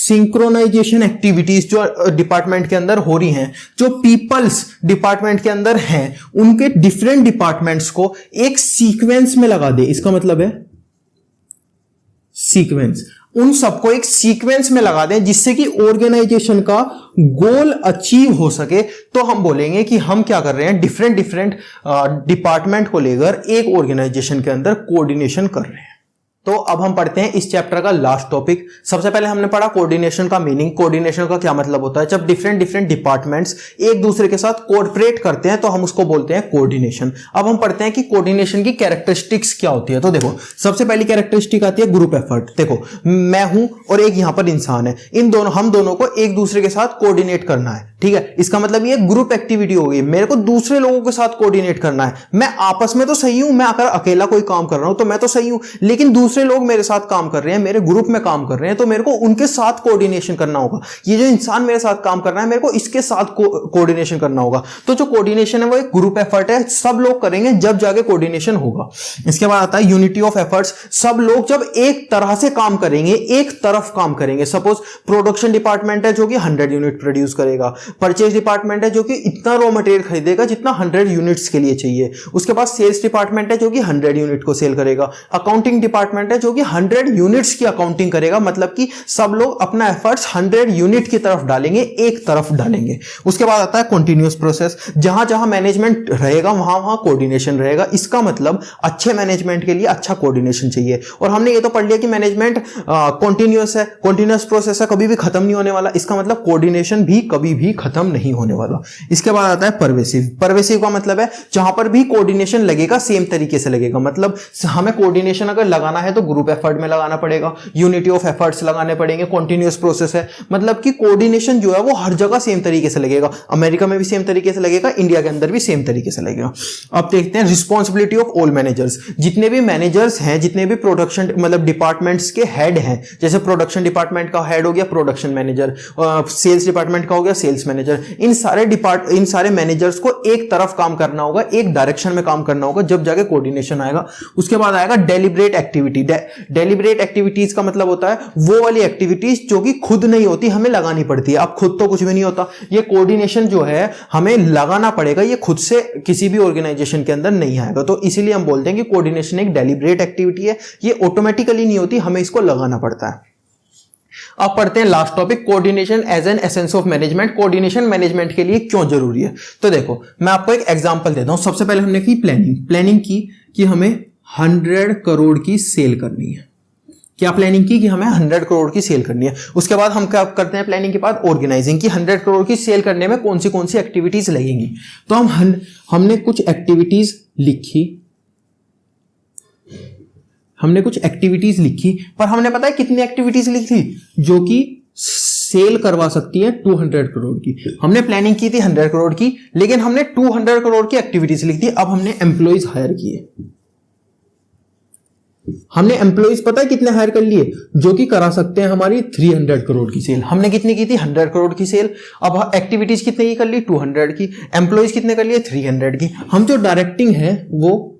सिंक्रोनाइजेशन एक्टिविटीज जो डिपार्टमेंट के अंदर हो रही हैं, जो पीपल्स डिपार्टमेंट के अंदर हैं, उनके डिफरेंट डिपार्टमेंट्स को एक सीक्वेंस में लगा दे, इसका मतलब है सीक्वेंस, उन सबको एक सीक्वेंस में लगा दें जिससे कि ऑर्गेनाइजेशन का गोल अचीव हो सके, तो हम बोलेंगे कि हम क्या कर रहे हैं, डिफरेंट डिपार्टमेंट को लेकर एक ऑर्गेनाइजेशन के अंदर कोऑर्डिनेशन कर रहे हैं। तो अब हम पढ़ते हैं इस चैप्टर का लास्ट टॉपिक। सबसे पहले हमने पढ़ा कोऑर्डिनेशन का मीनिंग, कोऑर्डिनेशन का क्या मतलब होता है। जब डिफरेंट डिपार्टमेंट्स एक दूसरे के साथ कोऑर्डिनेट करते हैं तो हम उसको बोलते हैं कोऑर्डिनेशन। अब हम पढ़ते हैं कि कोऑर्डिनेशन की कैरेक्टरिस्टिक्स क्या होती है। तो देखो, सबसे पहली कैरेक्टरिस्टिक आती है ग्रुप एफर्ट। देखो, मैं हूं और एक यहां पर इंसान है, हम दोनों को एक दूसरे के साथ कोऑर्डिनेट करना है, ठीक है। इसका मतलब ये ग्रुप एक्टिविटी हो गई, मेरे को दूसरे लोगों के साथ कोऑर्डिनेट करना है। मैं आपस में तो सही हूं, मैं अगर अकेला कोई काम कर रहा हूं तो मैं तो सही हूं, लेकिन दूसरे लोग मेरे साथ काम कर रहे हैं, मेरे ग्रुप में काम कर रहे हैं, तो मेरे को उनके साथ कोऑर्डिनेशन करना होगा। ये जो इंसान मेरे साथ काम कर रहा है, मेरे को इसके साथ कोऑर्डिनेशन करना होगा। तो जो कोऑर्डिनेशन है वो एक ग्रुप एफर्ट है, सब लोग करेंगे जब जाके कोऑर्डिनेशन होगा। इसके बाद आता है यूनिटी ऑफ एफर्ट्स। सब लोग जब एक तरह से काम करेंगे, एक तरफ काम करेंगे। सपोज प्रोडक्शन डिपार्टमेंट है जो कि 100 यूनिट प्रोड्यूस करेगा, परचेज डिपार्टमेंट है जो कि इतना रॉ मटेरियल खरीदेगा जितना 100 यूनिट्स के लिए चाहिए। उसके बाद सेल्स डिपार्टमेंट है जो कि 100 यूनिट को सेल करेगा। अकाउंटिंग डिपार्टमेंट है जो कि 100 यूनिट्स की अकाउंटिंग करेगा। मतलब कि सब लोग अपना एफर्ट्स 100 यूनिट की तरफ डालेंगे, एक तरफ डालेंगे। उसके बाद आता है कंटीन्यूअस प्रोसेस। जहां जहां मैनेजमेंट रहेगा वहां वहां कोऑर्डिनेशन रहेगा। इसका मतलब अच्छे मैनेजमेंट के लिए अच्छा कोऑर्डिनेशन चाहिए। और हमने ये तो पढ़ लिया कि मैनेजमेंट कंटीन्यूअस है, कंटीन्यूअस प्रोसेस है, कभी भी खत्म नहीं होने वाला। इसका मतलब कोऑर्डिनेशन भी कभी भी खत्म नहीं होने वाला। इसके बाद आता है परवेसिव। परवेसिव का मतलब है जहां पर भी कोऑर्डिनेशन लगेगा सेम तरीके से लगेगा। मतलब हमें कोऑर्डिनेशन अगर लगाना है तो ग्रुप एफर्ट में लगाना पड़ेगा, यूनिटी ऑफ एफर्ट्स लगाने पड़ेंगे, कंटीन्यूअस प्रोसेस है, मतलब कि कोऑर्डिनेशन जो है वो हर जगह सेम तरीके से लगेगा। अमेरिका में भी सेम तरीके से लगेगा, इंडिया के अंदर भी सेम तरीके से लगेगा। अब देखते हैं रिस्पॉन्सिबिलिटी ऑफ ऑल मैनेजर्स। जितने भी मैनेजर्स हैं, जितने भी प्रोडक्शन मतलब डिपार्टमेंट्स के हेड हैं, जैसे प्रोडक्शन डिपार्टमेंट का हेड हो गया प्रोडक्शन मैनेजर, सेल्स डिपार्टमेंट का हो गया सेल्स मैनेजर, इन सारे मैनेजर्स को एक तरफ काम करना होगा, एक डायरेक्शन में काम करना होगा, जब जाके कोऑर्डिनेशन आएगा। उसके बाद आएगा डेलिब्रेट एक्टिविटी। डेलिब्रेट एक्टिविटीज का मतलब होता है वो वाली एक्टिविटीज जो कि खुद नहीं होती, हमें लगानी पड़ती है। अब खुद तो कुछ भी नहीं होता, ये कोऑर्डिनेशन जो है हमें लगाना पड़ेगा, ये खुद से किसी भी ऑर्गेनाइजेशन के अंदर नहीं आएगा। तो इसीलिए हम बोलते हैं कि कोऑर्डिनेशन एक डेलिब्रेट एक्टिविटी है, ये ऑटोमेटिकली नहीं होती, हमें इसको लगाना पड़ता है। अब पढ़ते हैं last topic, coordination as an essence of management. Coordination management के लिए क्यों जरूरी है। तो देखो, मैं आपको एक एग्जांपल देता हूं। सबसे पहले हमने की प्लानिंग की कि हमें 100 करोड़ की सेल करनी है। क्या प्लानिंग की कि हमें 100 करोड़ की सेल करनी है। उसके बाद हम क्या करते हैं प्लानिंग के बाद, ऑर्गेनाइजिंग की 100 करोड़ की सेल करने में कौन सी एक्टिविटीज लगेंगी। तो हमने कुछ एक्टिविटीज लिखी, पर हमने पता है कितनी एक्टिविटीज लिखी जो कि सेल करवा सकती है 200 करोड़ की। हमने प्लानिंग की थी 100 करोड़ की, लेकिन हमने 200 करोड़ की एक्टिविटीज लिख दी। अब हमने एम्प्लॉइज हायर किए। हमने एम्प्लॉइज पता है कितने हायर कर लिए, जो कि करा सकते हैं हमारी 300 करोड़ की सेल। हमने कितनी की थी 100 करोड़ की सेल। अब एक्टिविटीज कितने की कर ली 200 की, एम्प्लॉइज कितने कर लिए 300 की। हम जो डायरेक्टिंग है वो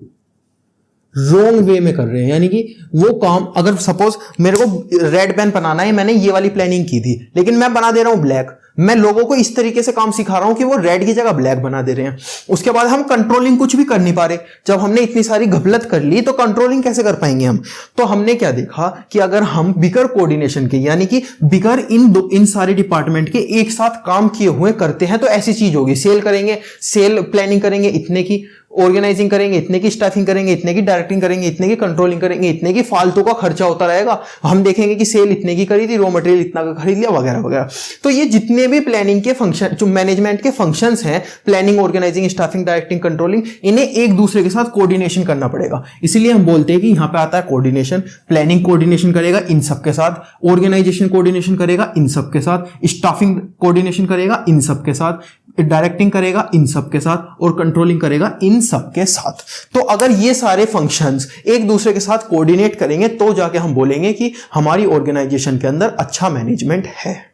रॉन्ग वे में कर रहे हैं। यानी कि वो काम, अगर सपोज मेरे को रेड पेन बनाना है, मैंने ये वाली प्लानिंग की थी, लेकिन मैं बना दे रहा हूं ब्लैक। मैं लोगों को इस तरीके से काम सिखा रहा हूं कि वो रेड की जगह ब्लैक बना दे रहे हैं। उसके बाद हम कंट्रोलिंग कुछ भी कर नहीं पा रहे। जब हमने इतनी सारी घपलत कर ली तो कंट्रोलिंग कैसे कर पाएंगे हम? तो हमने क्या देखा कि अगर हम बिगर कोऑर्डिनेशन के, यानी कि बिगर इन सारे डिपार्टमेंट के एक साथ काम किए हुए करते हैं, तो ऐसी चीज होगी। सेल करेंगे, सेल प्लानिंग करेंगे इतने की, ऑर्गेनाइजिंग करेंगे इतने की, स्टाफिंग करेंगे इतने की, डायरेक्टिंग करेंगे इतने की, कंट्रोलिंग करेंगे इतने की, फालतू का खर्चा होता रहेगा। हम देखेंगे कि सेल इतने की करी थी, रॉ मटेरियल इतना का खरीद लिया, वगैरह वगैरह। तो ये जितने भी प्लानिंग के फंक्शन, जो मैनेजमेंट के फंक्शंस हैं, planning, organising, staffing, directing, controlling, इन्हें एक दूसरे के साथ कोऑर्डिनेशन करना पड़ेगा। इसलिए हम बोलते हैं कि यहां पे आता है कोऑर्डिनेशन। प्लानिंग कोऑर्डिनेशन करेगा इन सब के साथ, ऑर्गेनाइजेशन कोऑर्डिनेशन करेगा इन सब के साथ, स्टाफिंग कोऑर्डिनेशन करेगा इन सब के साथ, डायरेक्टिंग करेगा इन सब के साथ, और कंट्रोलिंग करेगा इन सब के साथ। तो अगर ये सारे फंक्शंस एक दूसरे के साथ कोऑर्डिनेट करेंगे तो जाके हम बोलेंगे कि हमारी ऑर्गेनाइजेशन के अंदर अच्छा मैनेजमेंट है।